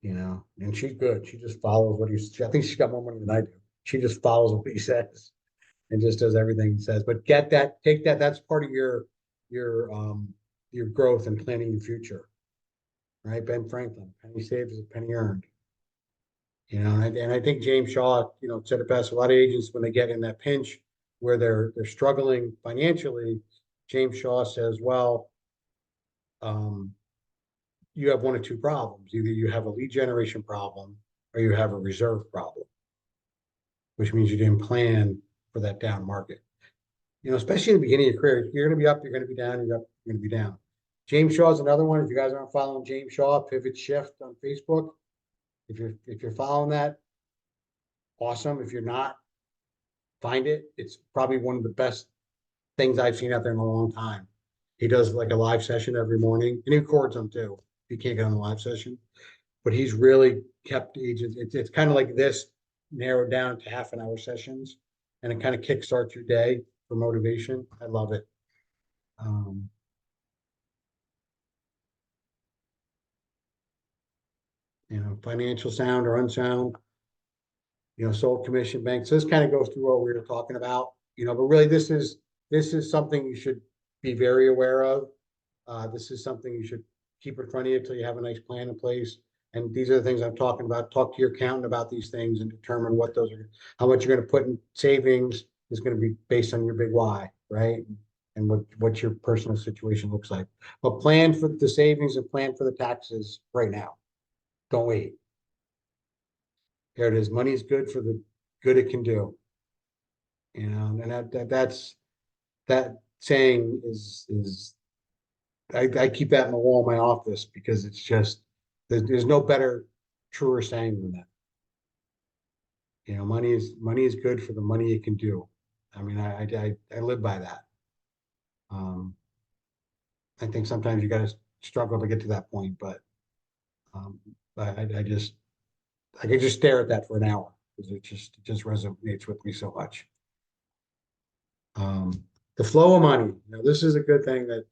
And she's good. She just follows what I think she's got more money than I do. She just follows what he says and just does everything he says. But take that. That's part of your growth and planning your future, right? Ben Franklin, penny saved is a penny earned. And I think James Shaw, said it best. A lot of agents, when they get in that pinch where they're struggling financially, James Shaw says, well, you have one of two problems. Either you have a lead generation problem or you have a reserve problem, which means you didn't plan for that down market. Especially in the beginning of your career, you're going to be up, you're going to be down, you're going to be down. James Shaw is another one. If you guys aren't following James Shaw, Pivot Shift on Facebook, if you're following that, awesome. If you're not, find it. It's probably one of the best things I've seen out there in a long time. He does like a live session every morning and he records them too. he can't get on the live session. But he's really kept agents, it's kind of like this, narrowed down to half an hour sessions. And it kind of kickstarts your day for motivation. I love it. You know, financial sound or unsound, you know, sold commission banks. So this kind of goes through what we were talking about, you know, but really this is something you should be very aware of. This is something you should keep in front of you until you have a nice plan in place. And these are the things I'm talking about. Talk to your accountant about these things and determine what those are, how much you're going to put in savings is going to be based on your big why, right? And what your personal situation looks like. But plan for the savings and plan for the taxes right now. Don't wait. Here it is. Money is good for the good it can do. You know, and that's that saying is I keep that in the wall of my office because it's just there's no better, truer saying than that. You know, money is good for the money it can do. I mean, I live by that. I think sometimes you got to struggle to get to that point, but I could just stare at that for an hour because it just resonates with me so much. The flow of money. You know, this is a good thing that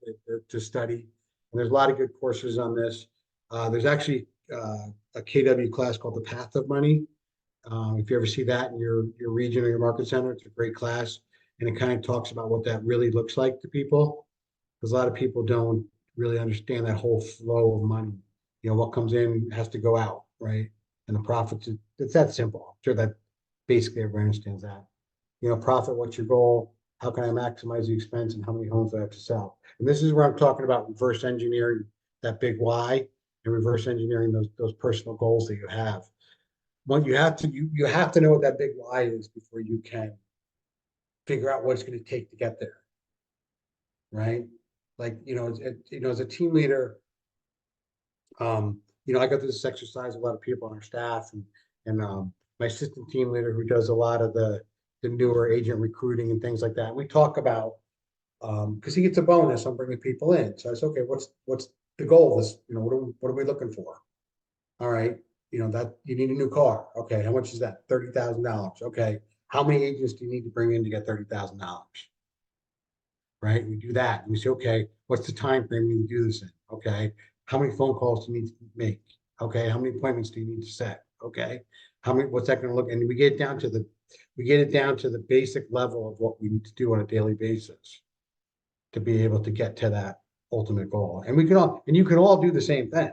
to study. And there's a lot of good courses on this. There's actually a KW class called The Path of Money. If you ever see that in your region or your market center, it's a great class. And it kind of talks about what that really looks like to people. Because a lot of people don't really understand that whole flow of money. You know, what comes in has to go out, right? And the profits, it's that simple. I'm sure that basically everyone understands that. You know, profit, what's your goal? How can I maximize the expense and how many homes do I have to sell? And this is where I'm talking about reverse engineering that big why and reverse engineering those personal goals that you have. What you have to know what that big why is before you can figure out what it's going to take to get there. Right? Like, you know, as a team leader, you know, I go through this exercise, a lot of people on our staff and my assistant team leader who does a lot of the newer agent recruiting and things like that. And we talk about, because he gets a bonus on bringing people in. So I said, okay, what's the goal? This, you know, what are we looking for? All right. You know, that you need a new car. Okay. How much is that? $30,000. Okay. How many agents do you need to bring in to get $30,000? Right. We do that. And we say, okay, what's the time frame you do this in? Okay. How many phone calls do you need to make? Okay. How many appointments do you need to set? Okay. What's that going to look? And we get it down to the basic level of what we need to do on a daily basis to be able to get to that ultimate goal. And you can all do the same thing.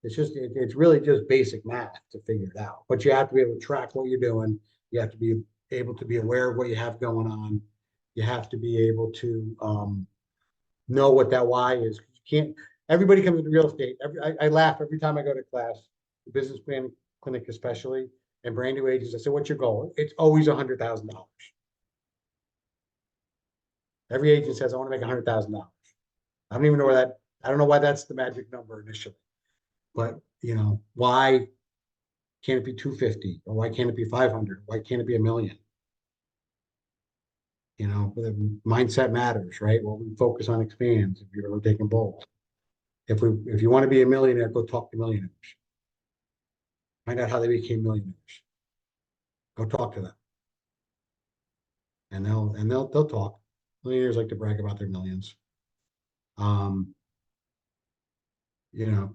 It's really just basic math to figure it out. But you have to be able to track what you're doing. You have to be able to be aware of what you have going on. You have to be able to know what that why is. You can't. Everybody comes into real estate. I laugh every time I go to class, the business planning clinic especially, and brand new agents. I say, "What's your goal?" It's always $100,000. Every agent says, "I want to make $100,000." I don't even know where that. I don't know why that's the magic number initially, but you know, why can't it be 250 or why can't it be 500? Why can't it be $1 million? You know, the mindset matters, right? Well, we focus on expands. If you're ever taking bold, if you want to be a millionaire, go talk to millionaires. Find out how they became millionaires. Go talk to them, and they'll talk. Millionaires like to brag about their millions. You know,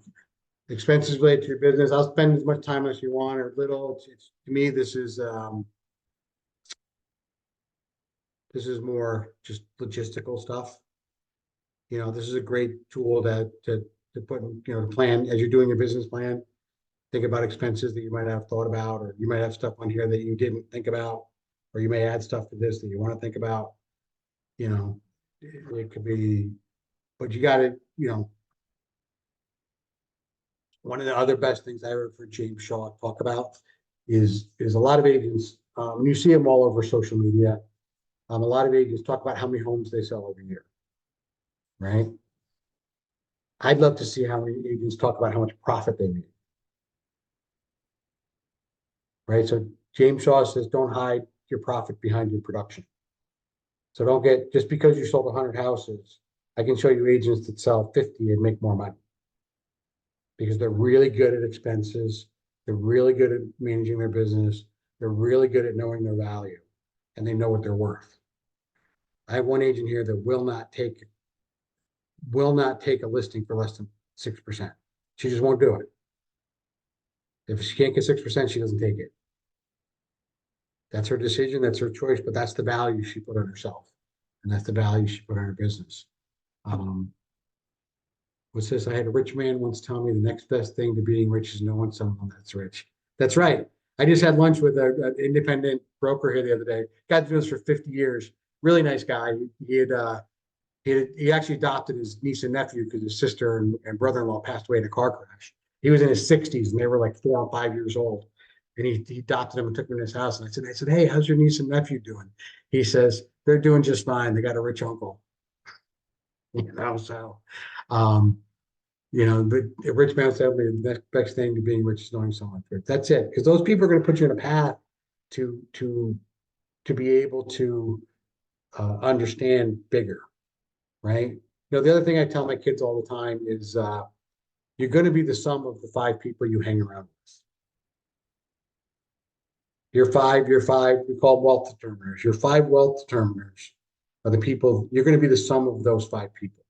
expenses related to your business. I'll spend as much time as you want or little. It's to me, this is more just logistical stuff. You know, this is a great tool to put in, you know, to plan as you're doing your business plan. Think about expenses that you might have thought about, or you might have stuff on here that you didn't think about, or you may add stuff to this that you want to think about. You know, it could be, but you got to, you know, one of the other best things I heard for James Shaw talk about is a lot of agents, and you see them all over social media. A lot of agents talk about how many homes they sell every year, right? I'd love to see how many agents talk about how much profit they make. Right. So James Shaw says, don't hide your profit behind your production. So don't get, just because you sold 100 houses, I can show you agents that sell 50 and make more money. because they're really good at expenses. They're really good at managing their business. They're really good at knowing their value, and they know what they're worth. I have one agent here that will not take a listing for less than 6%. She just won't do it. If she can't get 6%, she doesn't take it. That's her decision, that's her choice, but that's the value she put on herself. And that's the value she put on her business. What's this? I had a rich man once tell me the next best thing to being rich is knowing someone that's rich. That's right. I just had lunch with an independent broker here the other day. Guy's doing this for 50 years. Really nice guy. He actually adopted his niece and nephew because his sister and brother-in-law passed away in a car crash. He was in his 60s and they were like 4 or 5 years old. And he adopted them and took them to his house. And I said, hey, how's your niece and nephew doing? He says, they're doing just fine. They got a rich uncle. So, but a rich man said the next best thing to being rich is knowing someone. That's it. Because those people are going to put you in a path to be able to understand bigger, right? The other thing I tell my kids all the time is you're going to be the sum of the 5 people you hang around with. Your five, we call them wealth determiners. Your 5 wealth determiners are the people, you're going to be the sum of those 5 people.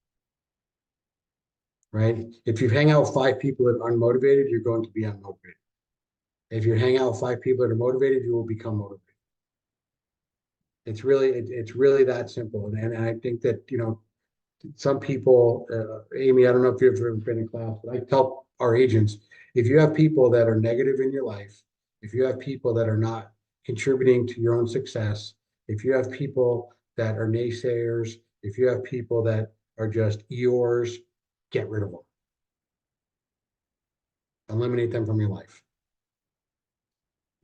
Right? If you hang out with 5 people that are unmotivated, you're going to be unmotivated. If you hang out with 5 people that are motivated, you will become motivated. It's really that simple. And I think that, some people, Amy, I don't know if you've ever been in class, but I tell our agents, if you have people that are negative in your life, if you have people that are not contributing to your own success, if you have people that are naysayers, if you have people that are just Eeyores, get rid of them. Eliminate them from your life.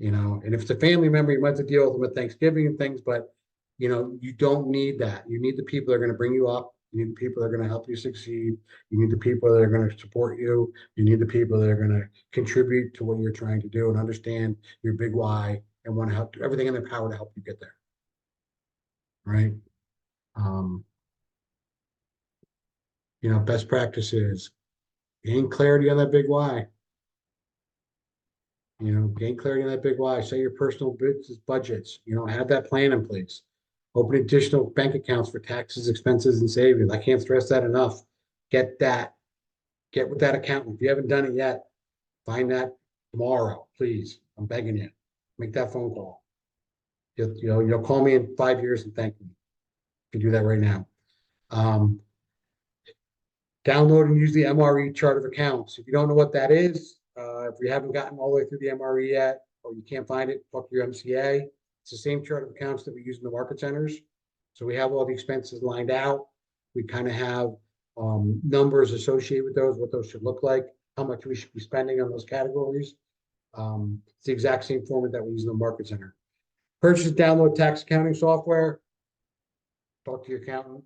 And if it's a family member, you might have to deal with them at Thanksgiving and things, but you don't need that. You need the people that are going to bring you up. You need the people that are going to help you succeed. You need the people that are going to support you. You need the people that are going to contribute to what you're trying to do and understand your big why and want to help do everything in their power to help you get there. Right? Best practices, gain clarity on that big why. Gain clarity on that big why. Set your personal business budgets. Have that plan in place. Open additional bank accounts for taxes, expenses, and savings. I can't stress that enough. Get that. Get with that accountant. If you haven't done it yet, find that tomorrow, please. I'm begging you. Make that phone call. You'll call me in 5 years and thank me. You can do that right now. Download and use the MRE chart of accounts. If you don't know what that is, if you haven't gotten all the way through the MRE yet, or you can't find it, talk to your MCA. It's the same chart of accounts that we use in the market centers. So we have all the expenses lined out. We kind of have numbers associated with those, what those should look like, how much we should be spending on those categories. It's the exact same format that we use in the market center. Purchase, download tax accounting software. Talk to your accountant.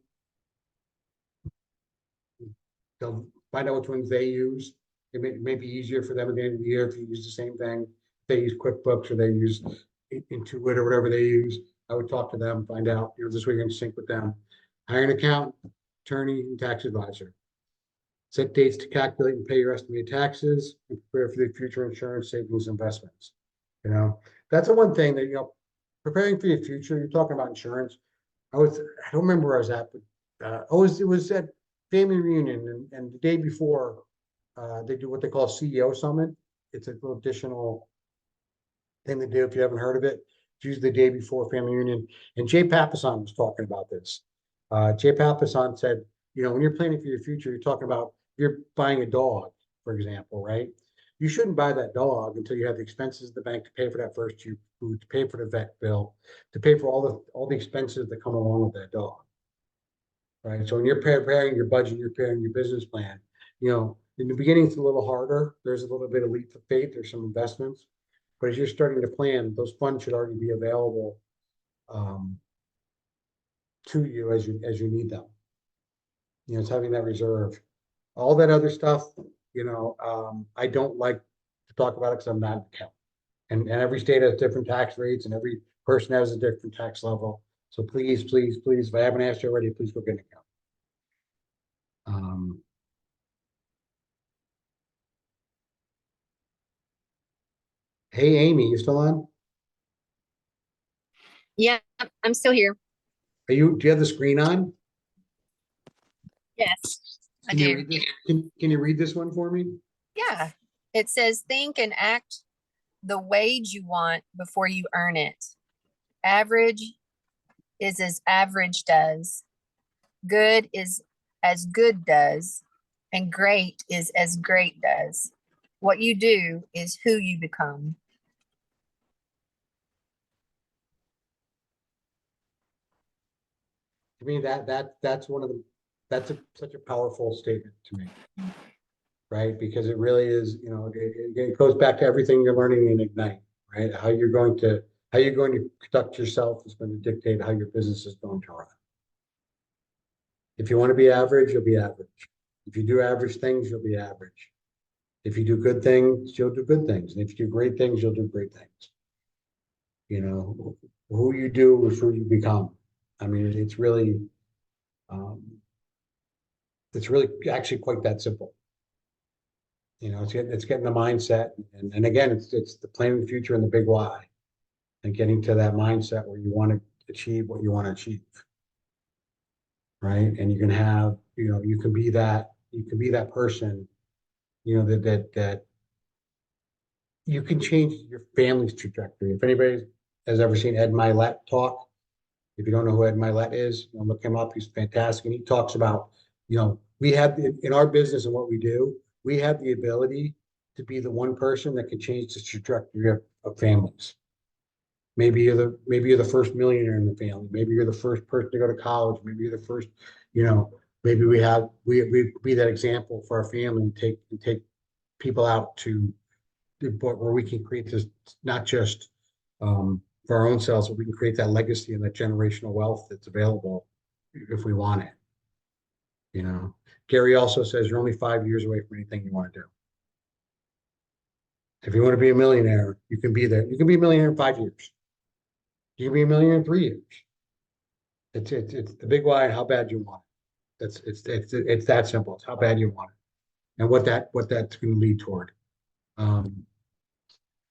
They'll find out which ones they use. It may be easier for them at the end of the year if you use the same thing. If they use QuickBooks or they use Intuit or whatever they use. I would talk to them, find out, this way you're in sync with them. Hire an accountant, attorney, and tax advisor. Set dates to calculate and pay your estimated taxes and prepare for the future insurance, savings, investments. That's the one thing that, preparing for your future, you're talking about insurance. I don't remember where I was at, but it was at family reunion and the day before they do what they call CEO Summit. It's a little additional thing to do if you haven't heard of it. It's usually the day before family reunion. And Jay Papasan was talking about this. Jay Papasan said, when you're planning for your future, you're talking about you're buying a dog, for example, right? You shouldn't buy that dog until you have the expenses in the bank to pay for that first food, to pay for the vet bill, to pay for all the expenses that come along with that dog. Right. So when you're preparing your budget, you're preparing your business plan, in the beginning, it's a little harder. There's a little bit of leap of faith. There's some investments. But as you're starting to plan, those funds should already be available to you as you need them. It's having that reserve. All that other stuff, I don't like to talk about it because I'm not an accountant. And every state has different tax rates and every person has a different tax level. So please, please, please, if I haven't asked you already, please go get an account. Hey, Amy, you still on? Yeah, I'm still here. Do you have the screen on? Yes, I Can you do. read this? Can you read this one for me? Yeah. It says, think and act the wage you want before you earn it. Average is as average does. Good is as good does. And great is as great does. What you do is who you become. To me, that's one of the, such a powerful statement to me. Right? Because it really is, it goes back to everything you're learning in Ignite, right? How you're going to conduct yourself is going to dictate how your business is going to run. If you want to be average, you'll be average. If you do average things, you'll be average. If you do good things, you'll do good things. And if you do great things, you'll do great things. Who you do is who you become. I mean, it's really actually quite that simple. It's getting the mindset, and again, it's the planning the future and the big why, and getting to that mindset where you want to achieve what you want to achieve, right? And you can have, you can be that person, that you can change your family's trajectory. If anybody has ever seen Ed Milet talk, if you don't know who Ed Milet is, look him up. He's fantastic, and he talks about, we have in our business and what we do, we have the ability to be the one person that can change the trajectory of families. Maybe you're the first millionaire in the family. Maybe you're the first person to go to college. Maybe you're the first, maybe we be that example for our family and take people out to the point where we can create this, not just for our own selves, but we can create that legacy and that generational wealth that's available if we want it. Gary also says you're only 5 years away from anything you want to do. If you want to be a millionaire, you can be there. You can be a millionaire in 5 years. You can be a millionaire in 3 years. It's the big why and how bad you want it. It's that simple. It's how bad you want it and what that's going to lead toward.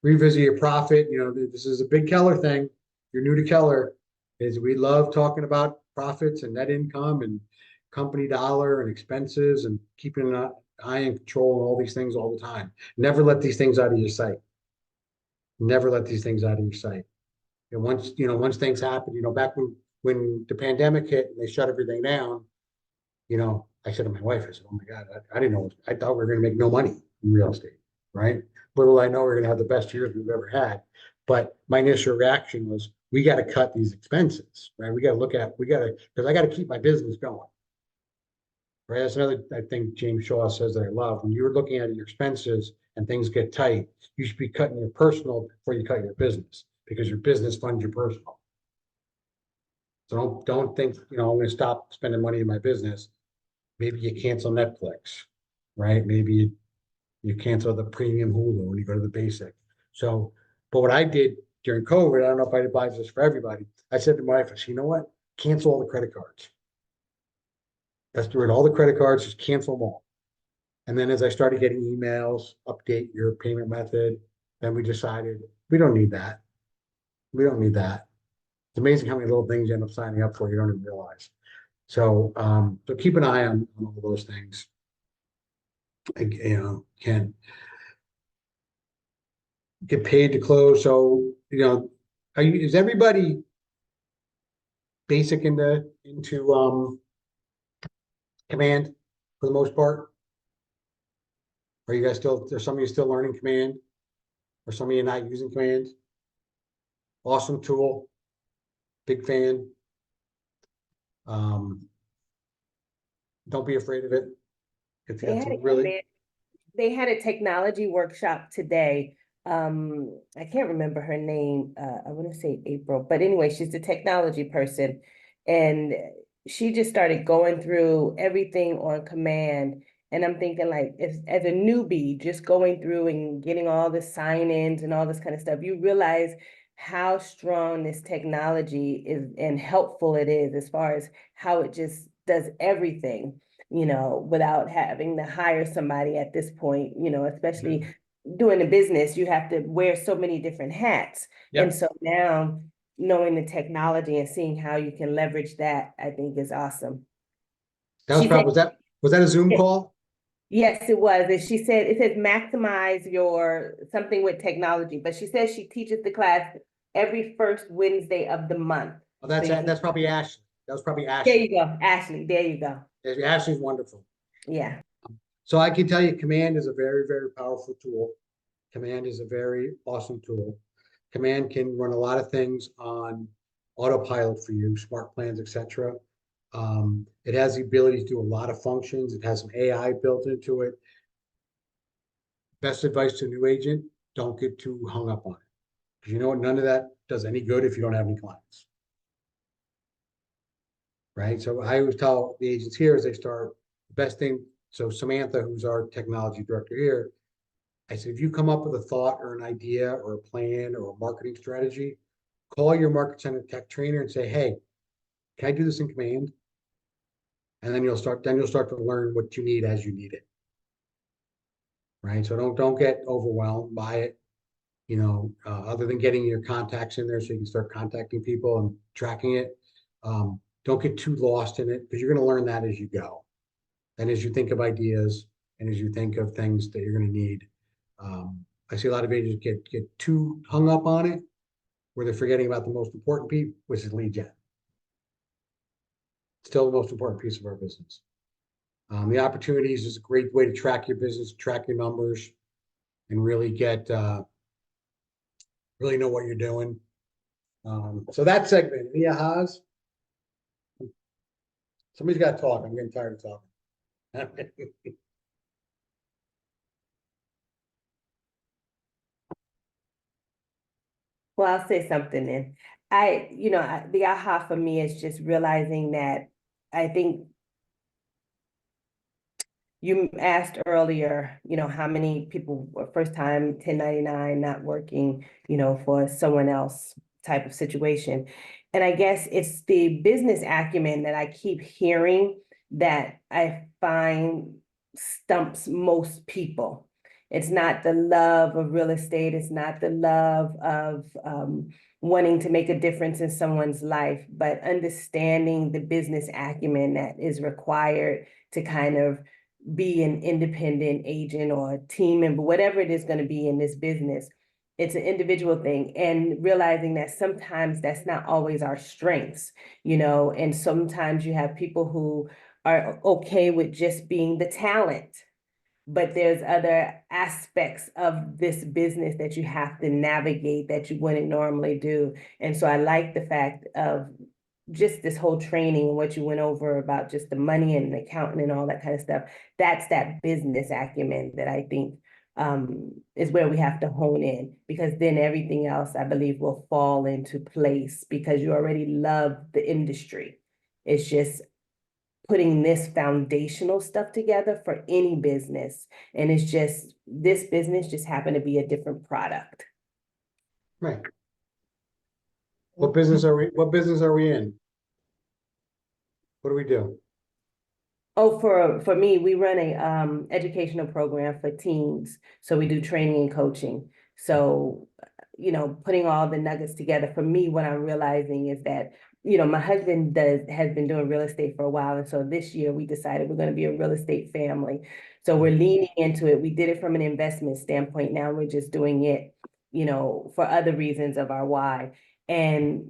Revisit your profit. This is a big Keller thing. You're new to Keller, is we love talking about profits and net income and company dollar and expenses and keeping an eye and control and all these things all the time. Never let these things out of your sight. Never let these things out of your sight. And once things happen, back when the pandemic hit and they shut everything down, I said to my wife, I said, "Oh my God, I didn't know. I thought we were going to make no money in real estate, right? Little I know we're going to have the best years we've ever had." But my initial reaction was, we got to cut these expenses, right? Because I got to keep my business going. Right. That's another, I think James Shaw says that I love. When you're looking at your expenses and things get tight, you should be cutting your personal before you cut your business, because your business funds your personal. So don't think, I'm going to stop spending money in my business. Maybe you cancel Netflix, right? Maybe you cancel the premium Hulu when you go to the basic. So, but what I did during COVID, I don't know if I'd advise this for everybody. I said to my wife, I said, you know what? Cancel all the credit cards. Let's do it. All the credit cards, just cancel them all. And then as I started getting emails, update your payment method, then we decided we don't need that. We don't need that. It's amazing how many little things you end up signing up for you don't even realize. So, so keep an eye on all those things. Can get paid to close. So, is everybody basic into Command for the most part? Are you guys there's some of you still learning Command? Or some of you not using Command? Awesome tool. Big fan. Don't be afraid of it. They had a technology workshop today. I can't remember her name. I want to say April, but anyway, she's the technology person, and she just started going through everything on Command. And I'm thinking, like, as a newbie, just going through and getting all the sign-ins and all this kind of stuff, you realize how strong this technology is and helpful it is, as far as how it just does everything, without having to hire somebody at this point, especially doing a business, you have to wear so many different hats. Yep. And so now knowing the technology and seeing how you can leverage that, I think is awesome. That was She probably, said- was that a Zoom Yeah. call? Yes, it was. And she said, it says maximize your something with technology, but she says she teaches the class every first Wednesday of the month. Oh, that's, So you- that's probably Ashley. That was probably There Ashley. you go, Ashley, there you go. Ashley's wonderful. Yeah. So I can tell you, Command is a very, very powerful tool. Command is a very awesome tool. Command can run a lot of things on autopilot for you, smart plans, etc. It has the ability to do a lot of functions. It has some AI built into it. Best advice to a new agent, don't get too hung up on it. Because you know what, none of that does any good if you don't have any clients. Right? So I always tell the agents here as they start, the best thing, so Samantha, who's our technology director here, I said, if you come up with a thought or an idea or a plan or a marketing strategy, call your market center tech trainer and say, hey, can I do this in Command? And then you'll start to learn what you need as you need it. Right? So don't get overwhelmed by it. You know, other than getting your contacts in there so you can start contacting people and tracking it. Don't get too lost in it because you're going to learn that as you go. And as you think of ideas and as you think of things that you're going to need. I see a lot of agents get too hung up on it where they're forgetting about the most important piece, which is lead gen. Still the most important piece of our business. The opportunities is a great way to track your business, track your numbers, and really get really know what you're doing. So that segment, any ahas? Somebody's got to talk. I'm getting tired of talking. Well, I'll say something then. The aha for me is just realizing that I think you asked earlier, how many people were first time 1099 not working, for someone else type of situation. And I guess it's the business acumen that I keep hearing that I find stumps most people. It's not the love of real estate. It's not the love of wanting to make a difference in someone's life, but understanding the business acumen that is required to kind of be an independent agent or a team member, whatever it is going to be in this business. It's an individual thing, and realizing that sometimes that's not always our strengths, and sometimes you have people who are okay with just being the talent, but there's other aspects of this business that you have to navigate that you wouldn't normally do. And so I like the fact of just this whole training and what you went over about just the money and the accounting and all that kind of stuff. That's that business acumen that I think is where we have to hone in, because then everything else I believe will fall into place because you already love the industry. It's just putting this foundational stuff together for any business. And it's just, this business just happened to be a different product. Right. What business are we in? What do we do? Oh, for me, we run a educational program for teens. So we do training and coaching. So, putting all the nuggets together, for me, what I'm realizing is that, my husband has been doing real estate for a while. And so this year we decided we're going to be a real estate family. So we're leaning into it. We did it from an investment standpoint. Now we're just doing it, for other reasons of our why. And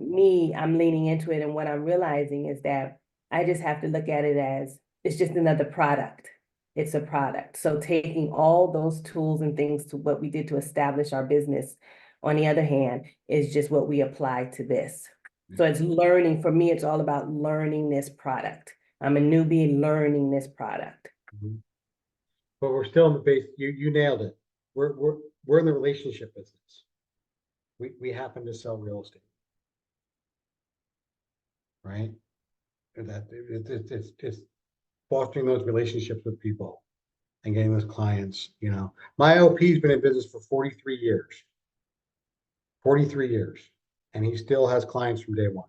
I'm leaning into it. And what I'm realizing is that I just have to look at it as it's just another product. It's a product. So taking all those tools and things to what we did to establish our business, on the other hand, is just what we apply to this. So it's learning. For me, it's all about learning this product. I'm a newbie learning this product. But we're still in the base. You nailed it. We're in the relationship business. We happen to sell real estate. Right? And that it's fostering those relationships with people and getting those clients, My LP's been in business for 43 years. 43 years. And he still has clients from day one.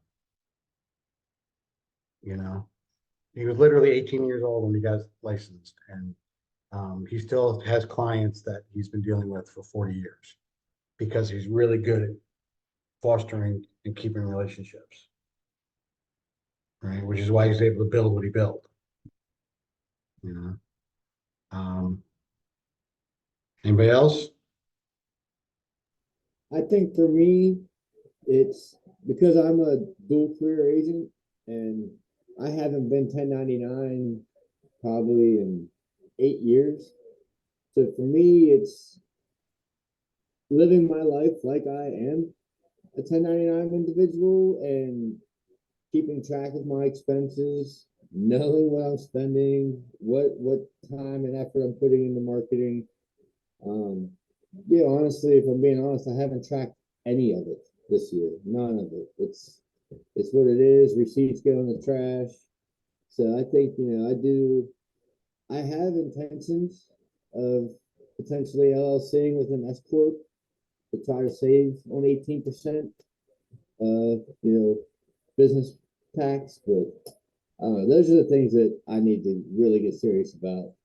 He was literally 18 years old when he got licensed. And He still has clients that he's been dealing with for 40 years because he's really good at fostering and keeping relationships. Right, which is why he's able to build what he built. You know. Anybody else? I think for me, it's because I'm a dual career agent and I haven't been 1099 probably in 8 years. So for me, it's living my life like I am a 1099 individual and keeping track of my expenses, knowing what I'm spending, what time and effort I'm putting into marketing. Yeah, honestly, if I'm being honest, I haven't tracked any of it this year. None of it. It's what it is. Receipts go in the trash. So I think, I have intentions of potentially LLCing with an S corp to try to save on 18% of, business tax, but I don't know. Those are the things that I need to really get serious about.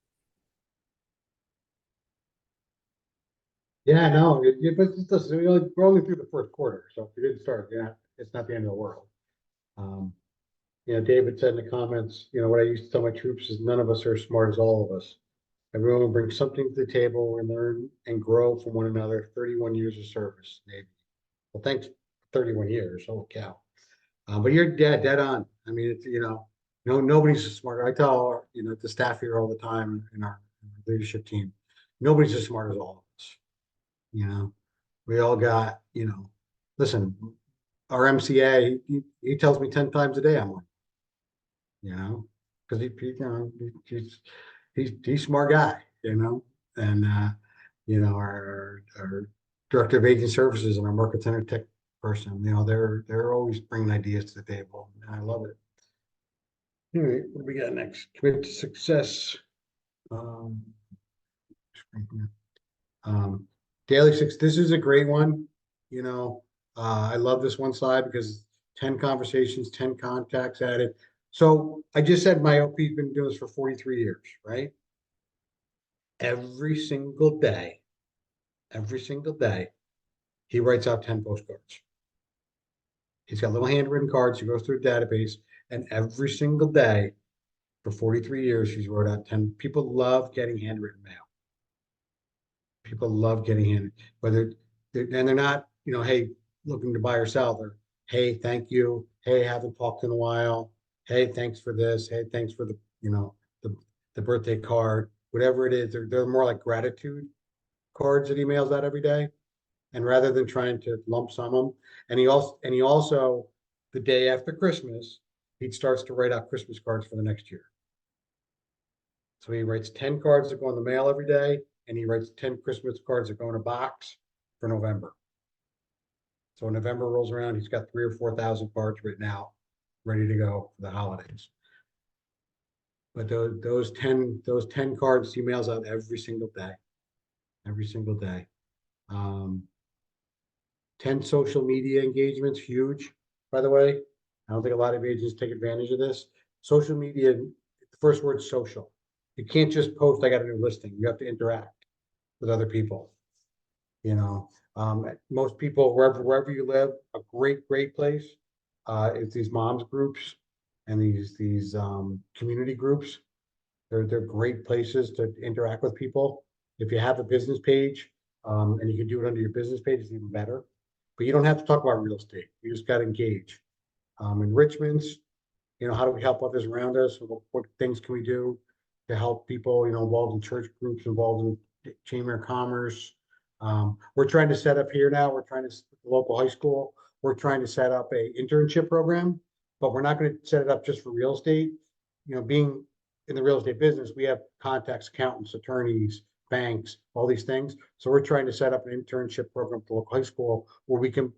Yeah, no, but we're only through the first quarter, so if you didn't start, yeah, it's not the end of the world. David said in the comments, what I used to tell my troops is none of us are as smart as all of us. Everyone will bring something to the table and learn and grow from one another. 31 years of service, Navy. Well, thanks, 31 years. Holy cow. But you're dead on. I mean, it's, nobody's as smart. I tell, the staff here all the time in our leadership team, nobody's as smart as all of us. We all got, listen, our MCA, he tells me 10 times a day I'm on, because he's a smart guy, and our director of agent services and our market center tech person, they're always bringing ideas to the table, and I love it. All right, what do we got next? Commit to success. Daily six. This is a great one. I love this one slide because 10 conversations, 10 contacts added. So I just said my OP's been doing this for 43 years, right? Every single day, he writes out 10 postcards. He's got little handwritten cards. He goes through a database, and every single day for 43 years, he's wrote out 10. People love getting handwritten mail. People love getting in, and they're not, hey, looking to buy or sell. They're, hey, thank you. Hey, haven't talked in a while. Hey, thanks for this. Hey, thanks for the birthday card, whatever it is. They're more like gratitude cards that he mails out every day. And rather than trying to lump sum them, and he also the day after Christmas, he starts to write out Christmas cards for the next year. So he writes 10 cards that go in the mail every day, and he writes 10 Christmas cards that go in a box for November. So when November rolls around, he's got 3,000 or 4,000 cards written out, ready to go for the holidays. But those 10 cards he mails out every single day. 10 social media engagements, huge, by the way. I don't think a lot of agents take advantage of this. Social media, the first word is social. You can't just post, I got a new listing. You have to interact with other people. Most people, wherever you live, a great place is these moms groups and these community groups. They're great places to interact with people. If you have a business page, and you can do it under your business page, it's even better. But you don't have to talk about real estate. You just got to engage. Enrichments, how do we help others around us? What things can we do to help people, involved in church groups, involved in Chamber of Commerce. We're trying to set up here now, the local high school, we're trying to set up a internship program, but we're not going to set it up just for real estate. Being in the real estate business, we have contacts, accountants, attorneys, banks, all these things. So we're trying to set up an internship program for the local high school where we can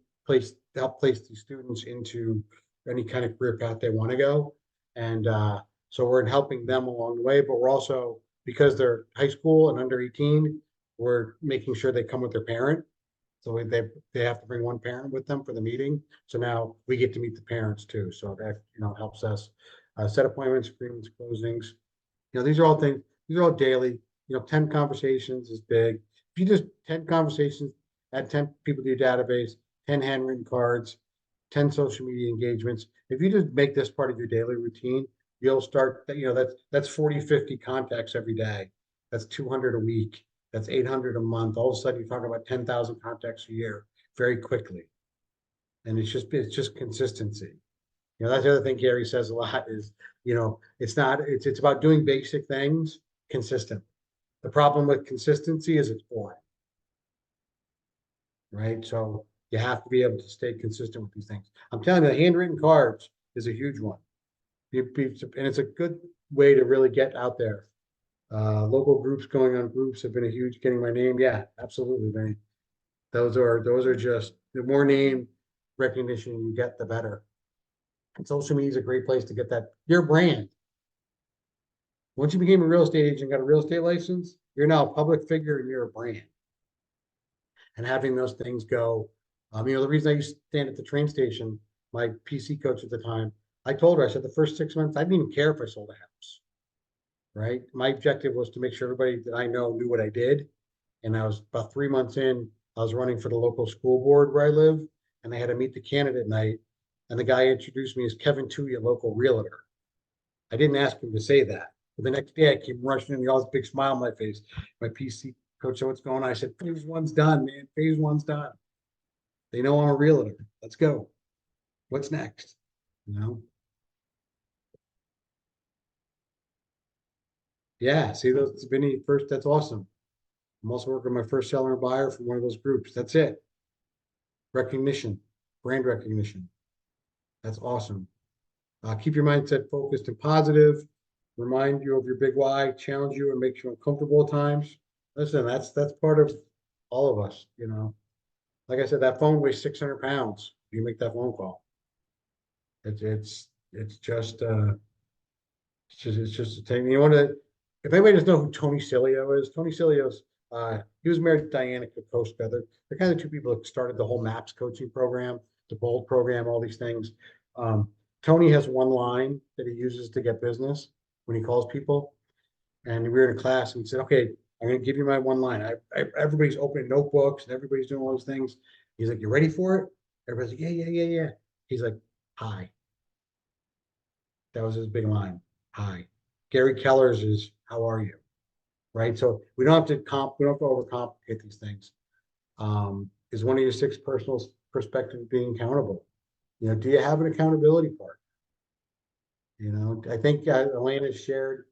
help place these students into any kind of career path they want to go. And so we're helping them along the way, but we're also, because they're high school and under 18, we're making sure they come with their parent. So they have to bring one parent with them for the meeting. So now we get to meet the parents too. So that, helps us set appointments, agreements, closings. These are all daily. 10 conversations is big. If you just 10 conversations, add 10 people to your database, 10 handwritten cards, 10 social media engagements. If you just make this part of your daily routine, you'll start, that's 40, 50 contacts every day. That's 200 a week. That's 800 a month. All of a sudden, you're talking about 10,000 contacts a year very quickly. And it's just consistency. That's the other thing Gary says a lot is, it's about doing basic things consistent. The problem with consistency is it's boring. Right? So you have to be able to stay consistent with these things. I'm telling you, the handwritten cards is a huge one. And it's a good way to really get out there. Local groups going on groups have been a huge getting my name. Yeah, absolutely, man. Those are just the more name recognition you get, the better. And social media is a great place to get that. Your brand. Once you became a real estate agent, got a real estate license, you're now a public figure and you're a brand. And having those things go, the reason I used to stand at the train station, my PC coach at the time, I told her, I said, the first 6 months, I didn't even care if I sold a house. Right? My objective was to make sure everybody that I know knew what I did. And I was about 3 months in, I was running for the local school board where I live, and I had to meet the candidate night. And the guy introduced me as Kevin Tuya, local realtor. I didn't ask him to say that. But the next day I came rushing in, all this big smile on my face. My PC coach said, what's going on? I said, phase one's done, man. Phase one's done. They know I'm a realtor. Let's go. What's next? Yeah, see those Vinny first, that's awesome. I'm also working on my first seller and buyer from one of those groups. That's it. Recognition, brand recognition. That's awesome. Keep your mindset focused and positive. Remind you of your big why, challenge you and make you uncomfortable at times. Listen, that's part of all of us, Like I said, that phone weighs 600 pounds. You make that phone call. It's just a thing. If anybody doesn't know who Tony Cilio is, Tony Cilio's he was married to Diana Kokoschka. They're kind of two people that started the whole MAPS coaching program, the BOLD program, all these things. Tony has one line that he uses to get business when he calls people. And we were in a class and he said, okay, I'm going to give you my one line. Everybody's opening notebooks and everybody's doing all those things. He's like, you ready for it? Everybody's like, yeah. He's like, hi. That was his big line. Hi. Gary Keller's is, how are you? Right? So we don't have to overcomplicate these things. Is one of your 6 personal perspectives being accountable? Do you have an accountability partner? I think Elena shared,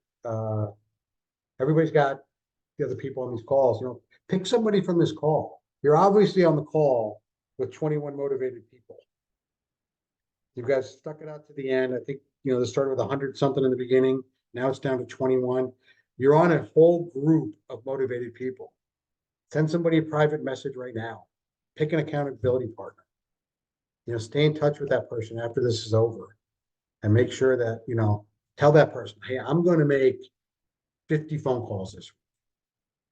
everybody's got the other people on these calls, pick somebody from this call. You're obviously on the call with 21 motivated people. You guys stuck it out to the end. I think, they started with 100 something in the beginning. Now it's down to 21. You're on a whole group of motivated people. Send somebody a private message right now. Pick an accountability partner. Stay in touch with that person after this is over and make sure that, tell that person, hey, I'm going to make 50 phone calls this week.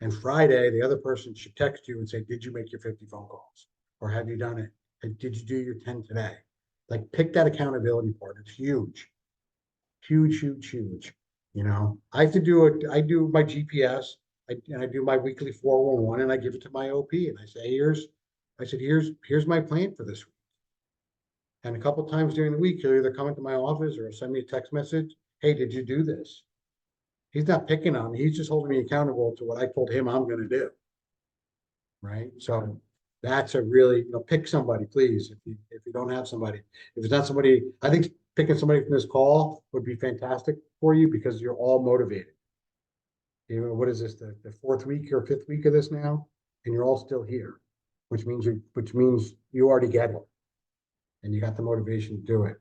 And Friday, the other person should text you and say, did you make your 50 phone calls? Or have you done it? And did you do your 10 today? Like, pick that accountability partner. It's huge. Huge. I have to do it. I do my GPS and I do my weekly 411 and I give it to my OP and I say, here's my plan for this week. And a couple of times during the week, he'll either come into my office or send me a text message. Hey, did you do this? He's not picking on me. He's just holding me accountable to what I told him I'm going to do. Right. So that's a really, pick somebody, please. If you don't have somebody, if it's not somebody, I think picking somebody from this call would be fantastic for you because you're all motivated. What is this, the 4th week or 5th week of this now? And you're all still here, which means you already get it. And you got the motivation to do it.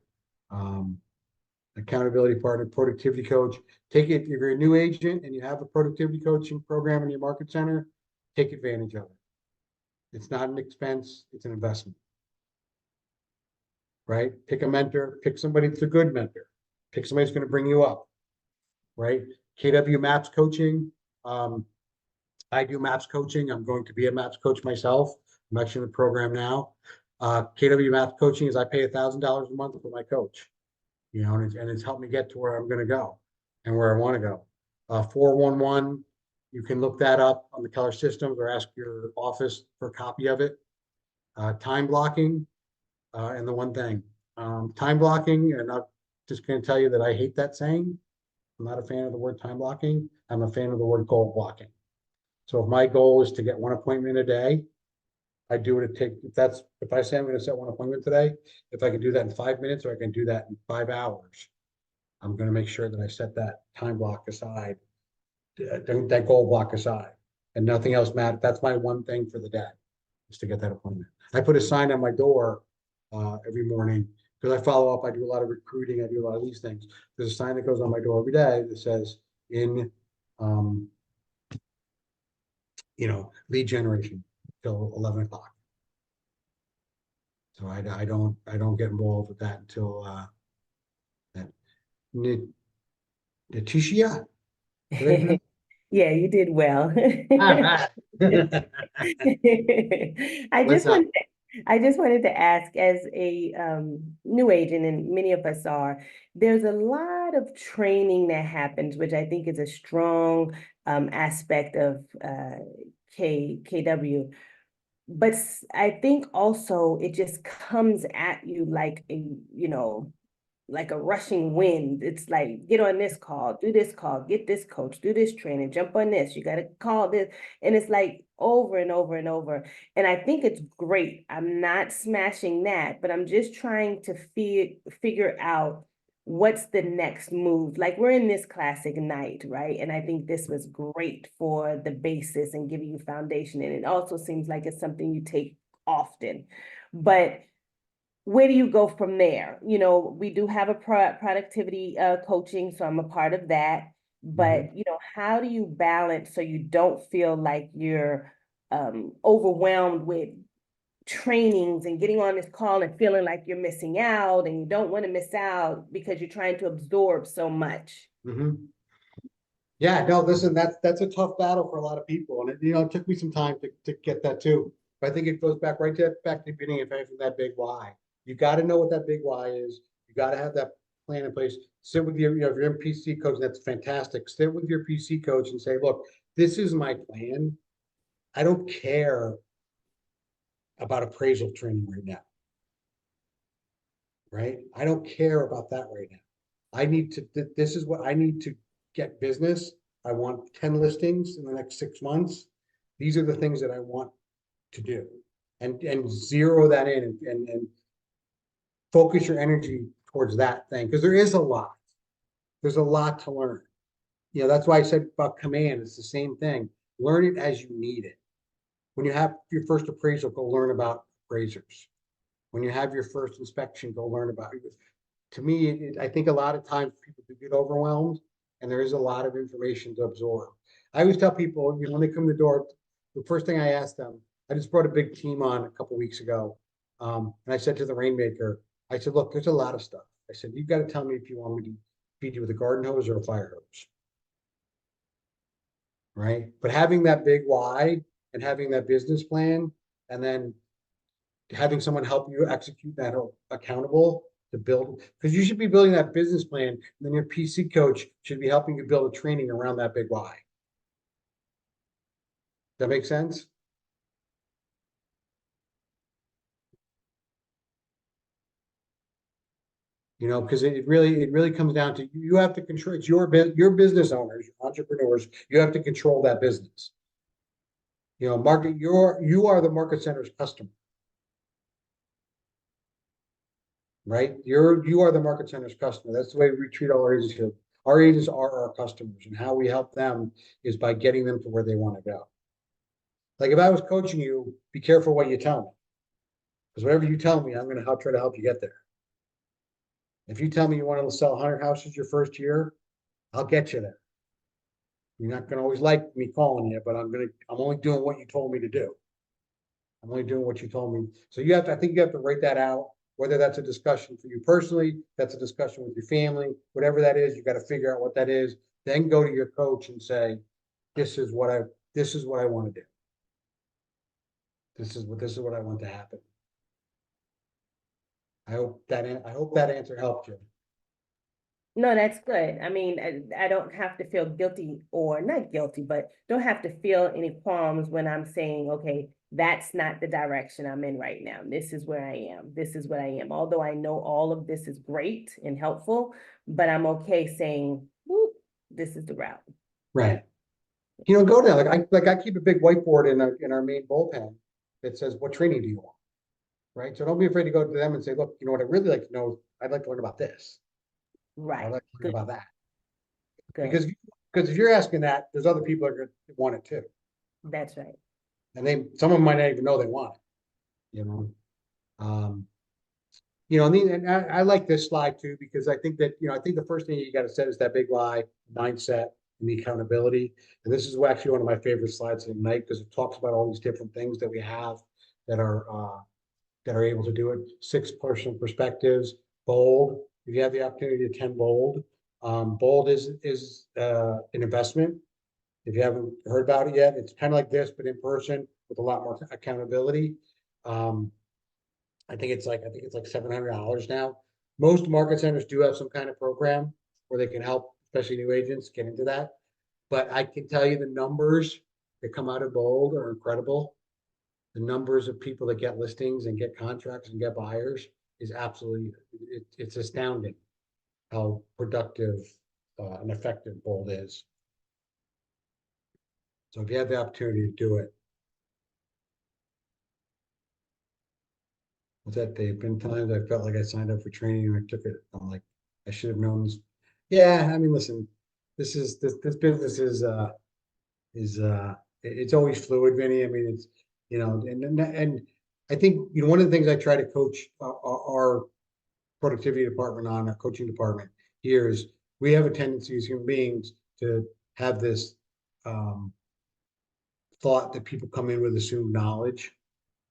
Accountability partner, productivity coach. Take it, if you're a new agent and you have a productivity coaching program in your market center, take advantage of it. It's not an expense, it's an investment. Right? Pick a mentor, pick somebody that's a good mentor. Pick somebody that's going to bring you up. Right? KW MAPS coaching. I do MAPS coaching. I'm going to be a MAPS coach myself. I'm actually in the program now. KW MAPS coaching is I pay $1,000 a month for my coach, and it's helped me get to where I'm going to go and where I want to go. 411, You can look that up on the Keller Systems or ask your office for a copy of it. Time blocking, and the one thing, time blocking, and I'm just gonna tell you that I hate that saying. I'm not a fan of the word time blocking. I'm a fan of the word goal blocking. So if my goal is to get one appointment a day, I do it if I say I'm gonna set one appointment today, if I can do that in 5 minutes or I can do that in 5 hours, I'm gonna make sure that I set that time block aside, that goal block aside, and nothing else matters. That's my one thing for the day, is to get that appointment. I put a sign on my door every morning because I follow up. I do a lot of recruiting. I do a lot of these things. There's a sign that goes on my door every day that says lead generation till 11 o'clock. So I don't get involved with that until that Letitia. Yeah, you did well. I I What's up? just wanted to ask, as a new agent, and many of us are, there's a lot of training that happens, which I think is a strong aspect of KW. But I think also it just comes at you like like a rushing wind. It's like, get on this call, do this call, get this coach, do this training, jump on this, you got to call this. And it's like over and over and over. And I think it's great. I'm not smashing that, but I'm just trying to figure out what's the next move. Like, we're in this class Ignite, right? And I think this was great for the basis and giving you foundation. And it also seems like it's something you take often. But where do you go from there? We do have a productivity coaching, so I'm a part of that. But how do you balance so you don't feel like you're overwhelmed with trainings and getting on this call and feeling like you're missing out, and you don't want to miss out because you're trying to absorb so much? Yeah, no, listen, that's a tough battle for a lot of people, and it took me some time to get that too. But I think it goes back to the beginning of having that big why. You got to know what that big why is. You got to have that plan in place. Sit with your, if you're PC coach, that's fantastic. Sit with your PC coach and say, look, this is my plan. I don't care about appraisal training right now. Right? I don't care about that right now. This is what I need to get business. I want 10 listings in the next 6 months. These are the things that I want to do. And zero that in and focus your energy towards that thing, because there is a lot. There's a lot to learn. That's why I said about command. It's the same thing. Learn it as you need it. When you have your first appraisal, go learn about appraisers. When you have your first inspection, go learn about it. To me, I think a lot of times people do get overwhelmed, and there is a lot of information to absorb. I always tell people, when they come to the door, the first thing I ask them, I just brought a big team on a couple weeks ago. And I said to the Rainmaker, I said, look, there's a lot of stuff. I said, you've got to tell me if you want me to feed you with a garden hose or a fire hose. Right? But having that big why and having that business plan, and then having someone help you execute that accountable to build, because you should be building that business plan, and then your PC coach should be helping you build a training around that big why. That make sense? Because it really comes down to you have to control. It's your business owners, your entrepreneurs. You have to control that business. You are the market center's customer, right? You are the market center's customer. That's the way we treat all our agents here. Our agents are our customers, and how we help them is by getting them to where they want to go. Like, if I was coaching you, be careful what you tell me, because whatever you tell me, I'm going to try to help you get there. If you tell me you want to sell 100 houses your first year, I'll get you there. You're not going to always like me calling you, but I'm only doing what you told me to do. I'm only doing what you told me. So I think you have to write that out, whether that's a discussion for you personally, that's a discussion with your family, whatever that is, you got to figure out what that is, then go to your coach and say, this is what I want to do. This is what I want to happen. I hope that answer helped you. No, that's good. I mean, I don't have to feel guilty or not guilty, but don't have to feel any qualms when I'm saying, okay, that's not the direction I'm in right now. This is where I am. This is what I am. Although I know all of this is great and helpful, but I'm okay saying, whoop, this is the route. Right. You know, go down, like I keep a big whiteboard in our main bullpen that says, what training do you want? Right? So don't be afraid to go to them and say, look, you know what I'd really like to know, is I'd like to learn about this. I'd Right. like to learn Good. about that. Good. Because if you're asking that, there's other people that are gonna want it too. That's right. And some of them might not even know they want it, you know? You know, and I like this slide too, because I think that, you know, I think the first thing you gotta set is that big why, mindset, and the accountability. And this is actually one of my favorite slides tonight, because it talks about all these different things that we have that are able to do it. 6 personal perspectives, bold. If you have the opportunity to attend bold, bold is an investment. If you haven't heard about it yet, it's kind of like this, but in person with a lot more accountability. I think it's like $700 now. Most market centers do have some kind of program where they can help, especially new agents, get into that. But I can tell you the numbers that come out of bold are incredible. The numbers of people that get listings and get contracts and get buyers is absolutely, it's astounding how productive and effective bold is. So if you have the opportunity to do it. Was that they've been times I felt like I signed up for training and I took it. I'm like, I should have known this. Yeah, I mean, listen, this business is it's always fluid, Vinny. I mean, it's, you know, and I think, you know, one of the things I try to coach our productivity department on, our coaching department here, is we have a tendency as human beings to have this thought that people come in with assumed knowledge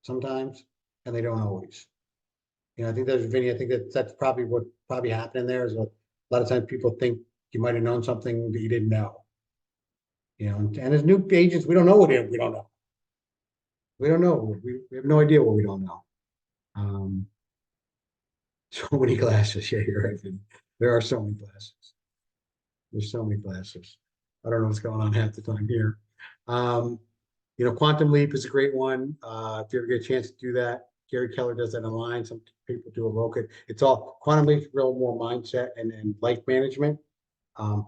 sometimes, and they don't always. You know, I think Vinny, I think that's probably what happening there, is a lot of times people think you might have known something that you didn't know. You know, and as new agents, we don't know what we don't know. We don't know. We have no idea what we don't know. So many classes. Yeah, you're right, Vinny. There are so many classes. There's so many classes. I don't know what's going on half the time here. You know, Quantum Leap is a great one. If you ever get a chance to do that, Gary Keller does that online. Some people do Evoke. It's all Quantum Leap, real more mindset and life management.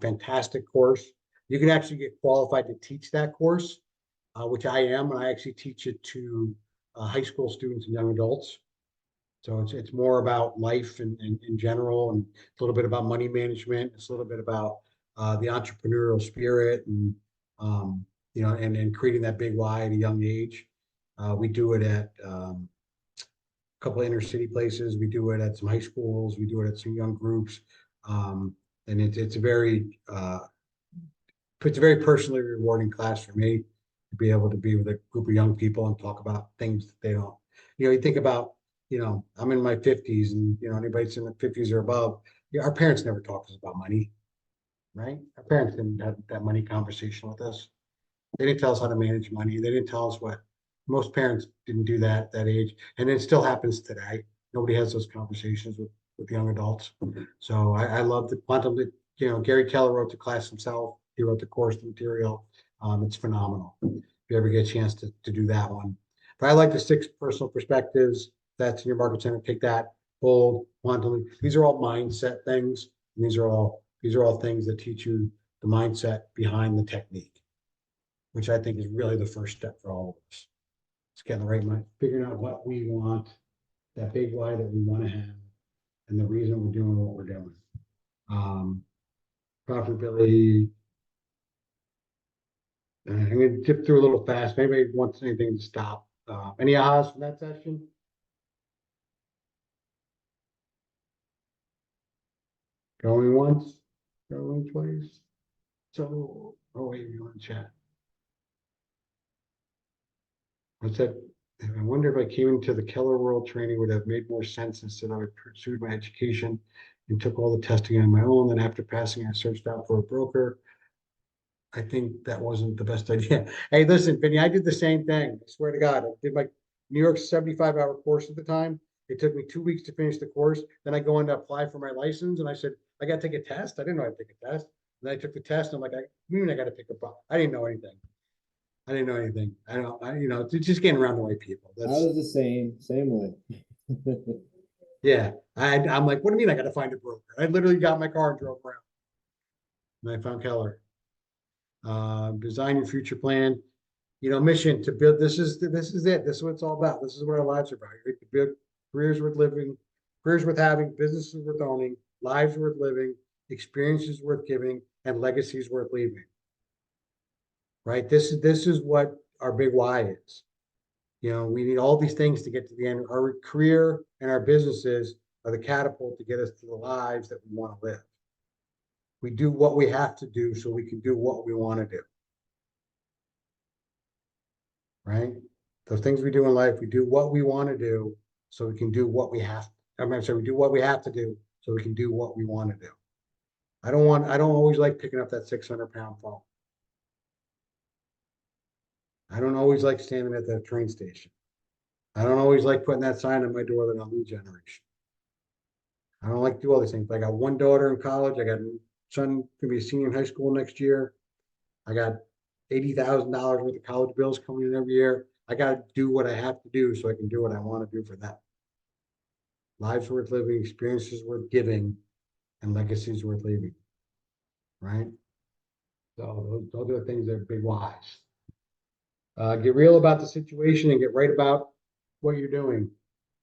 Fantastic course. You can actually get qualified to teach that course, which I am, and I actually teach it to high school students and young adults. So it's more about life and in general, and a little bit about money management. It's a little bit about the entrepreneurial spirit, and you know, and creating that big why at a young age. We do it at a couple of inner city places. We do it at some high schools. We do it at some young groups, and it's a very personally rewarding class for me to be able to be with a group of young people and talk about things that they don't. You know, you think about, you know, I'm in my 50s, and you know, anybody that's in the 50s or above, yeah, our parents never talked to us about money, right? Our parents didn't have that money conversation with us. They didn't tell us how to manage money. They didn't tell us what. Most parents didn't do that at that age, and it still happens today. Nobody has those conversations with young adults. So I love the Quantum. You know, Gary Keller wrote the class himself. He wrote the course, the material. It's phenomenal. If you ever get a chance to do that one. But I like the 6 personal perspectives. That's in your market center. Take that. Bold, Quantum. These are all mindset things. And these are all things that teach you the mindset behind the technique, which I think is really the first step for all of us. It's getting the right mind, figuring out what we want, that big why that we want to have, and the reason we're doing what we're doing. Profitability. I'm going to tip through a little fast. Maybe wants anything to stop. Any ahas from that session? Going once, going twice. So, oh wait, you want to chat? I said, I wonder if I came into the Keller World training would have made more sense instead I pursued my education and took all the testing on my own. Then after passing, I searched out for a broker. I think that wasn't the best idea. Hey, listen, Vinny, I did the same thing. I swear to God, I did my New York 75-hour course at the time. It took me 2 weeks to finish the course. Then I go in to apply for my license, and I said, I gotta take a test. I didn't know I had to take a test. And I took the test. And I'm like, I mean, I gotta pick a box. I didn't know anything. I didn't know anything. It's just getting around the right people. I That's, was the same way. yeah. I'm like, what do you mean I gotta find a broker? I literally got in my car and drove around. And I found Keller. Design your future plan. Mission to build, this is it. This is what it's all about. This is what our lives are about. To build careers worth living, careers worth having, businesses worth owning, lives worth living, experiences worth giving, and legacies worth leaving. Right? This is what our big why is. We need all these things to get to the end. Our career and our businesses are the catapult to get us to the lives that we want to live. We do what we have to do so we can do what we want to do. Right? Those things we do in life, we do what we want to do so we can do what we have. I'm sorry, we do what we have to do so we can do what we want to do. I don't always like picking up that 600-pound phone. I don't always like standing at that train station. I don't always like putting that sign on my door that I'm lead generation. I don't like to do all these things. I got one daughter in college. I got a son gonna be a senior in high school next year. I got $80,000 worth of college bills coming in every year. I got to do what I have to do so I can do what I want to do for them. Lives worth living, experiences worth giving, and legacies worth leaving. Right? So those are the things that are big whys. Get real about the situation and get right about what you're doing.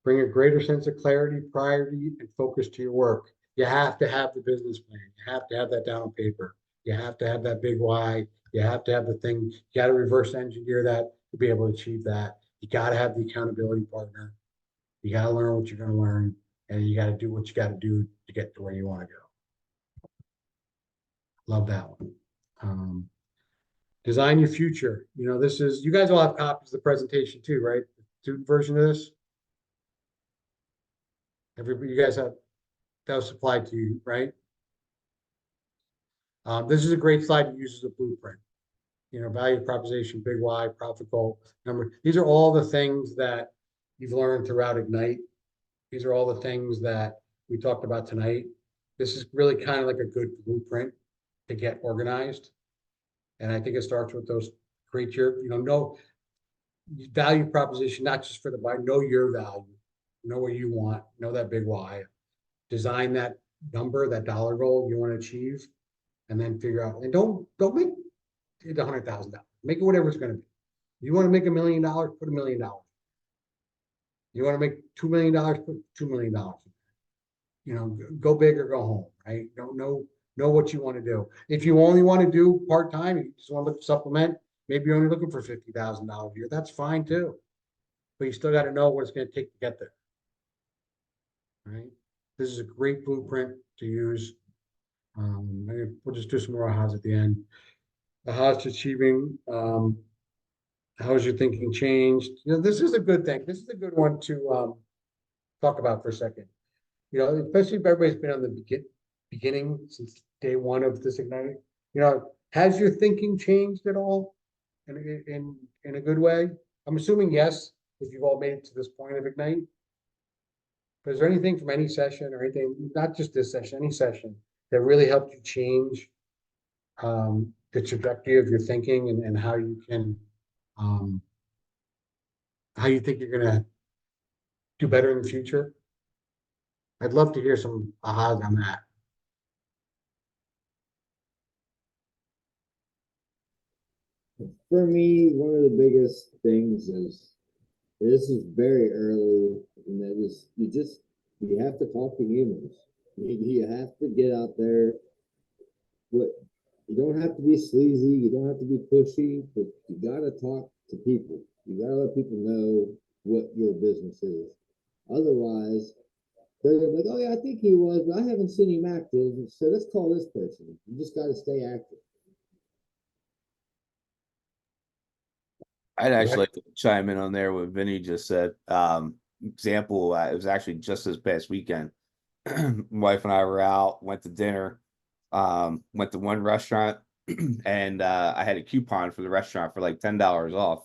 Bring a greater sense of clarity, priority, and focus to your work. You have to have the business plan. You have to have that down on paper. You have to have that big why. You have to have the thing. You got to reverse engineer that to be able to achieve that. You got to have the accountability partner. You got to learn what you're going to learn, and you got to do what you got to do to get to where you want to go. Love that one. Design your future. You guys all have copies of the presentation too, right? The student version of this. Everybody, you guys have, that was supplied to you, right? This is a great slide to use as a blueprint. Value proposition, big why, profit goal, number. These are all the things that you've learned throughout Ignite. These are all the things that we talked about tonight. This is really kind of like a good blueprint to get organized. And I think it starts with those create your, know value proposition, not just for the buy, know your value, know what you want, know that big why, design that number, that dollar goal you want to achieve, and then figure out, and don't make it $100,000. Make it whatever it's going to be. You want to make $1 million, put $1 million. You want to make $2 million, put $2 million. Go big or go home, right? Don't know what you want to do. If you only want to do part-time, you just want to look to supplement, maybe you're only looking for $50,000 a year. That's fine too. But you still got to know what it's going to take to get there. Right? This is a great blueprint to use. We'll just do some more ahas at the end. Ahas to achieving. How has your thinking changed? This is a good thing. This is a good one to talk about for a second. Especially if everybody's been on the beginning since day one of this Ignite. Has your thinking changed at all in a good way? I'm assuming yes, if you've all made it to this point of Ignite. But is there anything from any session or anything, not just this session, any session that really helped you change the trajectory of your thinking and how you can, how you think you're gonna do better in the future? I'd love to hear some ahas on that. For me, one of the biggest things is this is very early, and that is you have to talk to humans. You have to get out there. You don't have to be sleazy, you don't have to be pushy, but you gotta talk to people. You gotta let people know what your business is. Otherwise, they're gonna be like, oh yeah, I think he was, but I haven't seen him active. So let's call this person. You just gotta stay active. I'd actually like to chime in on there what Vinny just said. Example, it was actually just this past weekend. My wife and I were out, went to dinner, went to one restaurant, and I had a coupon for the restaurant for like $10 off.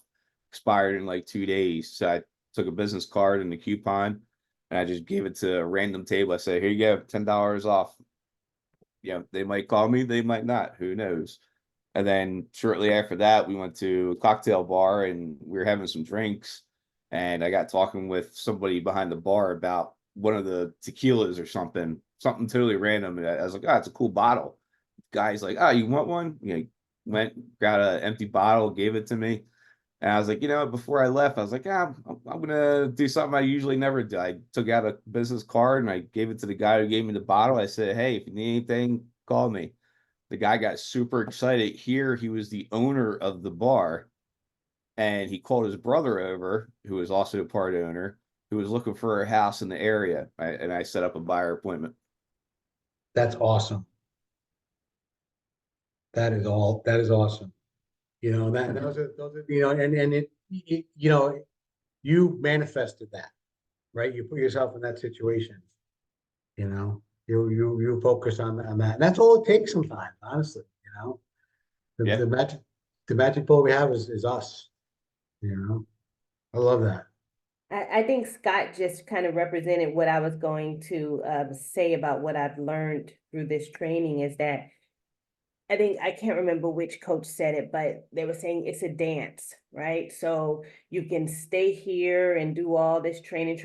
Expired in like 2 days. So I took a business card and the coupon, and I just gave it to a random table. I said, here you go, $10 off. they might call me, they might not, who knows? And then shortly after that, we went to a cocktail bar and we were having some drinks. And I got talking with somebody behind the bar about one of the tequilas or something totally random. And I was like, oh, it's a cool bottle. Guy's like, oh, you want one? Went, got an empty bottle, gave it to me. And I was like, before I left, I was like, I'm gonna do something I usually never do. I took out a business card and I gave it to the guy who gave me the bottle. I said, hey, if you need anything, call me. The guy got super excited. Here, he was the owner of the bar, and he called his brother over, who was also a part owner, who was looking for a house in the area. And I set up a buyer appointment. That's awesome. That is awesome. Those are, and you manifested that, right? You put yourself in that situation. You focus on that. And that's all it takes sometimes, honestly, Yeah. The magic bullet we have is us, I love that. I think Scott just kind of represented what I was going to say about what I've learned through this training is that I can't remember which coach said it, but they were saying it's a dance, right? So you can stay here and do all this training,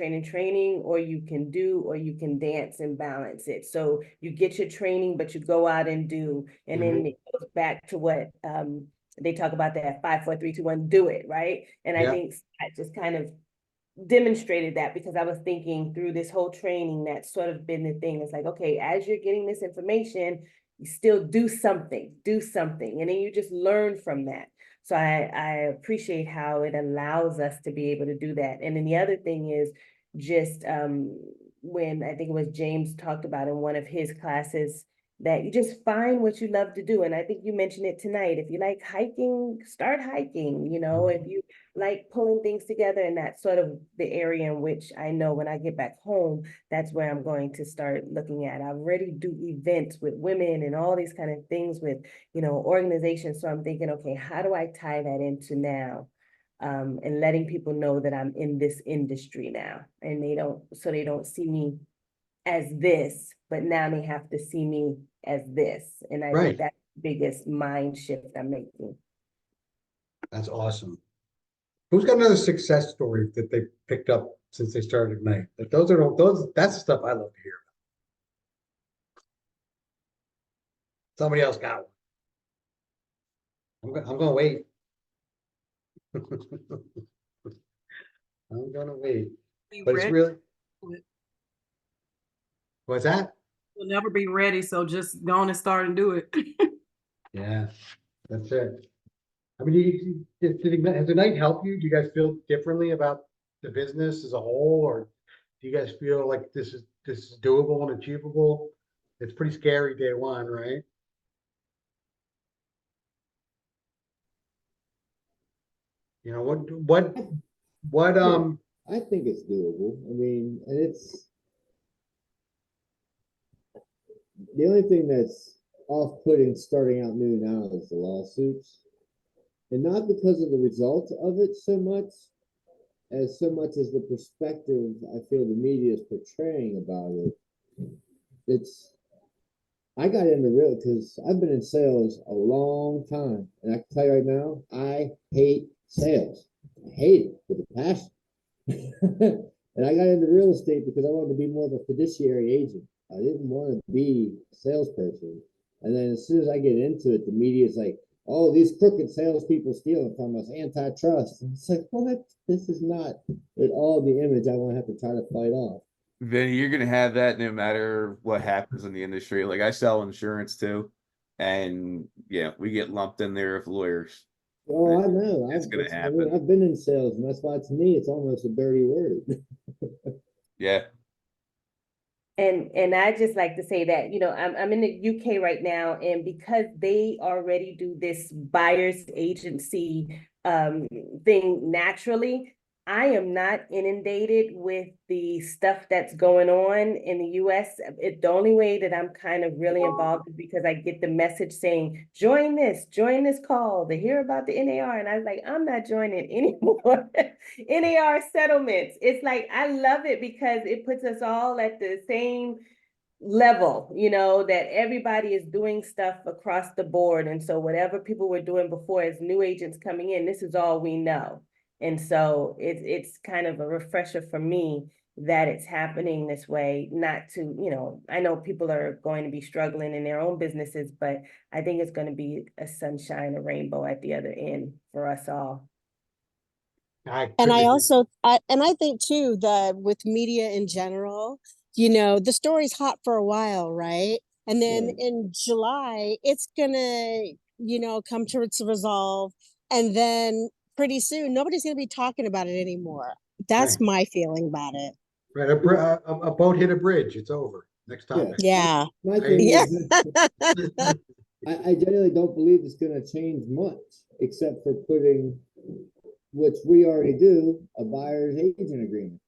or you can dance and balance it. So you get your training, but you go out and do, and then it goes back to what they talk about that 5, 4, 3, 2, 1, do it, right? And I think Scott just kind of demonstrated that because I was thinking through this whole training, that's sort of been the thing. It's like, okay, as you're getting this information, you still do something, and then you just learn from that. So I appreciate how it allows us to be able to do that. And then the other thing is just when I think it was James talked about in one of his classes, that you just find what you love to do. And I think you mentioned it tonight. If you like hiking, start hiking, if you like pulling things together, and that's sort of the area in which I know when I get back home, that's where I'm going to start looking at. I already do events with women and all these kind of things with, organizations. So I'm thinking, okay, how do I tie that into now? And letting people know that I'm in this industry now, and they don't see me as this, but now they have to see me as this. And I think that's the biggest mind shift I'm making. That's awesome. Who's got another success story that they picked up since they started Ignite? Like that's the stuff I love to hear about. Somebody else got one. I'm gonna wait. I'm gonna wait. But it's really. What's that? We'll never be ready, so just go on and start and do it. Yeah, that's it. I mean, has Ignite help you? Do you guys feel differently about the business as a whole, or do you guys feel like this is doable and achievable? It's pretty scary day one, right? What I think it's doable. I mean, and it's the only thing that's off-putting starting out new now is the lawsuits. And not because of the result of it so much as the perspective I feel the media is portraying about it. I got into real because I've been in sales a long time. And I can tell you right now, I hate sales. I hate it with a passion. And I got into real estate because I wanted to be more of a fiduciary agent. I didn't want to be a salesperson. And then as soon as I get into it, the media is like, oh, these crooked salespeople stealing from us, antitrust. And it's like, what? This is not at all the image I want to have to try to fight off. Vinny, you're gonna have that no matter what happens in the industry. Like I sell insurance too, and we get lumped in there with lawyers. Oh, I know. It's gonna happen. I've been in sales, and that's why to me it's almost a dirty word. Yeah. And I just like to say that, I'm in the UK right now, and because they already do this buyer's agency thing naturally, I am not inundated with the stuff that's going on in the US. The only way that I'm kind of really involved is because I get the message saying, join this call to hear about the NAR. And I was like, I'm not joining anymore. NAR settlements. It's like, I love it because it puts us all at the same level, you know, that everybody is doing stuff across the board. And so whatever people were doing before as new agents coming in, this is all we know. And so it's kind of a refresher for me that it's happening this way, not to, you know, I know people are going to be struggling in their own businesses, but I think it's going to be a sunshine, a rainbow at the other end for us all. And I think too that with media in general, you know, the story's hot for a while, right? And then in July, it's gonna, you know, come to its resolve. And then pretty soon, nobody's gonna be talking about it anymore. That's Right. my feeling about it. Right, a boat hit a bridge, it's over. Next topic. Yeah. My thing Yeah. is, I genuinely don't believe it's gonna change much, except for putting, which we already do, a buyer's agent agreement.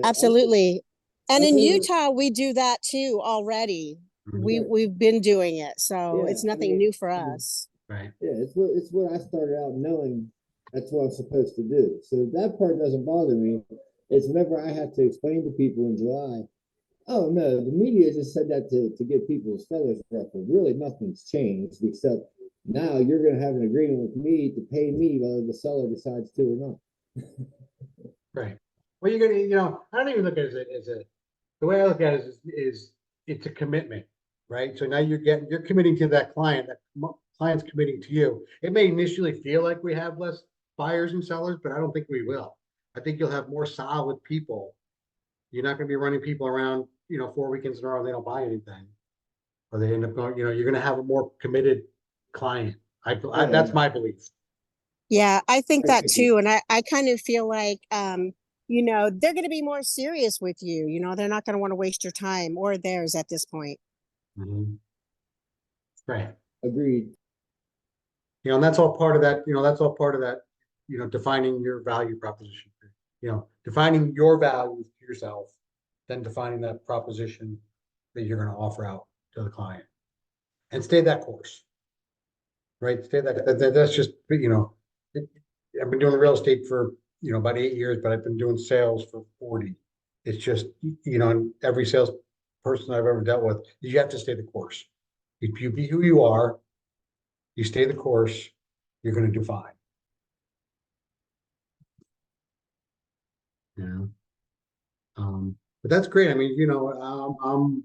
Absolutely. And in Okay. Utah, we do that too already. Mhm. We've been doing it, so Yeah, it's I nothing mean, new for us. Right. Yeah, it's what I started out knowing that's what I'm supposed to do. So that part doesn't bother me. It's whenever I have to explain to people in July, oh no, the media just said that to get people's feathers ruffled. Really, nothing's changed except now you're going to have an agreement with me to pay me whether the seller decides to or not. Right. Well, you're gonna, you know, I don't even look at it as the way I look at it is it's a commitment, right? So now you're committing to that client, client's committing to you. It may initially feel like we have less buyers and sellers, but I don't think we will. I think you'll have more solid people. You're not gonna be running people around, you know, 4 weekends in a row and they don't buy anything. Or they end up going, you know, you're gonna have a more committed client. That's my belief. Yeah, I think that Thank you. too. And I kind of feel like, you know, they're going to be more serious with you. You know, they're not going to want to waste your time or theirs at this point. Mhm. Right. Agreed. You know, and that's all part of that, you know, that's all part of that, you know, defining your value proposition. You know, defining your value to yourself, then defining that proposition that you're gonna offer out to the client. And stay that course. Right? Stay that's just, you know, I've been doing real estate for, you know, about 8 years, but I've been doing sales for 40. It's just, you know, and every sales person I've ever dealt with, you have to stay the course. If you be who you are, you stay the course, you're gonna do fine. You know? But that's great. I mean, you know, I'm,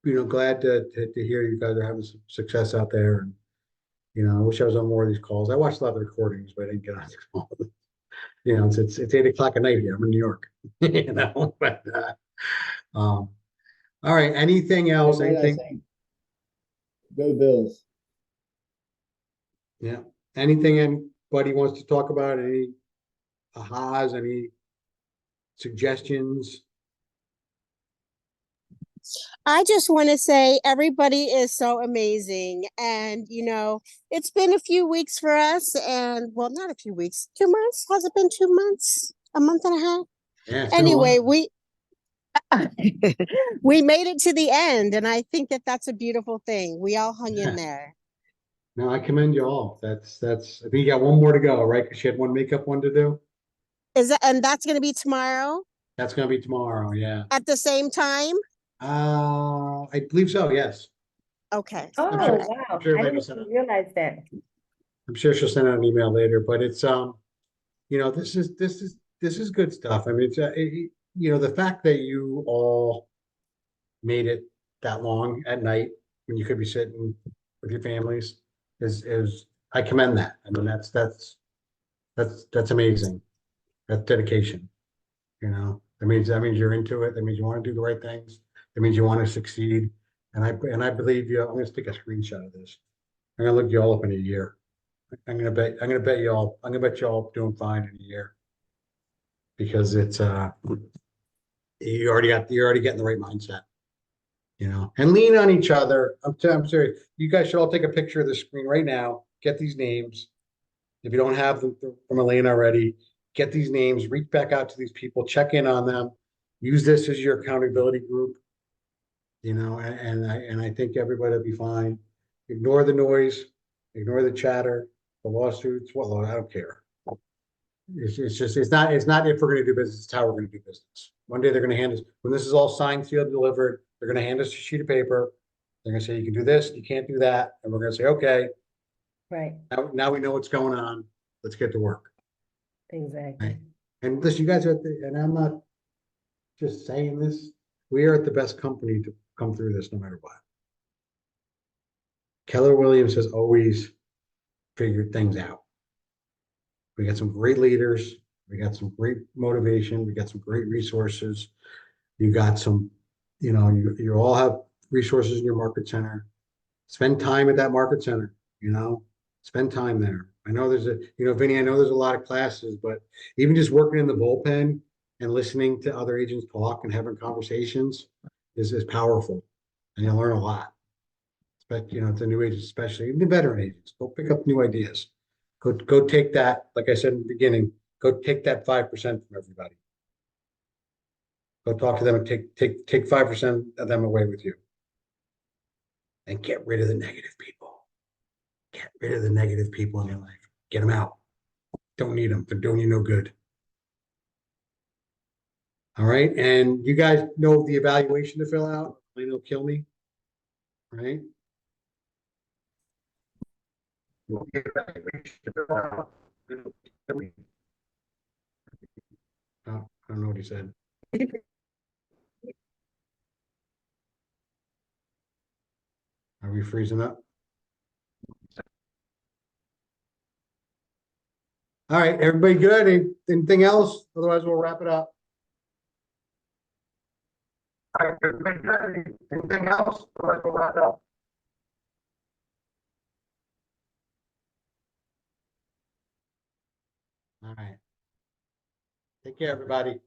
you know, glad to hear you guys are having some success out there. And, you know, I wish I was on more of these calls. I watched a lot of the recordings, but I didn't get on the call. You know, it's 8 o'clock at night here. I'm in New York. You know, but all right. Anything else? And what I Anything? say, go Bills. Yeah. Anything anybody wants to talk about? Any ahas? Any suggestions? I just want to say everybody is so amazing. And, you know, it's been a few weeks for us and well, not a few weeks, 2 months. Has it been 2 months? A month and a half? Yeah. It's been a Anyway, while. we made it to the end. And I think that that's a beautiful thing. We all hung in there. No, I commend you all. That's, I think you got one more to go, right? Because she had one makeup one to do. And that's going to be tomorrow That's gonna be tomorrow, yeah. at the same time? I believe so, yes. Okay. Oh, sure- wow. I'm sure I later didn't send it. even realize that. I'm sure she'll send out an email later, but it's, you know, this is good stuff. I mean, it's, you know, the fact that you all made it that long at night when you could be sitting with your families is, I commend that. I mean, that's amazing. That's dedication, you know? That means you're into it. That means you want to do the right things. That means you want to succeed. And I believe you. I'm gonna take a screenshot of this. I'm gonna look you all up in a year. I'm gonna bet you all doing fine in a year. Because it's you're already getting the right mindset. You know, and lean on each other. I'm serious. You guys should all take a picture of the screen right now. Get these names. If you don't have them from Elaine already, get these names, reach back out to these people, check in on them, use this as your accountability group. You know, and I think everybody will be fine. Ignore the noise, ignore the chatter, the lawsuits, I don't care. It's not if we're gonna do business, it's how we're gonna do business. One day they're gonna hand us, when this is all signed, sealed, delivered, they're gonna hand us a sheet of paper. They're gonna say, you can do this, you can't do that, and we're gonna say, okay, Right, now we know what's going on. Let's get to work. exactly. Right. And listen, you guys are, and I'm not just saying this, we are at the best company to come through this no matter what. Keller Williams has always figured things out. We got some great leaders, we got some great motivation, we got some great resources. You got some, you all have resources in your market center. Spend time at that market center, spend time there. I know there's Vinny, I know there's a lot of classes, but even just working in the bullpen and listening to other agents talk and having conversations is powerful. And you'll learn a lot. But the new agents, especially even the veteran agents, go pick up new ideas. Go take that, like I said in the beginning, go take that 5% from everybody. Go talk to them and take 5% of them away with you. And get rid of the negative people. Get rid of the negative people in your life. Get them out. Don't need them. They're doing you no good. All right. And you guys know the evaluation to fill out. It'll kill me. Right? Oh, I don't know what he said. Are we freezing up? All right, everybody good? Anything else? Otherwise, we'll wrap it up. All right, everybody good? Anything else? Otherwise, we'll wrap it up. All right. Take care, everybody.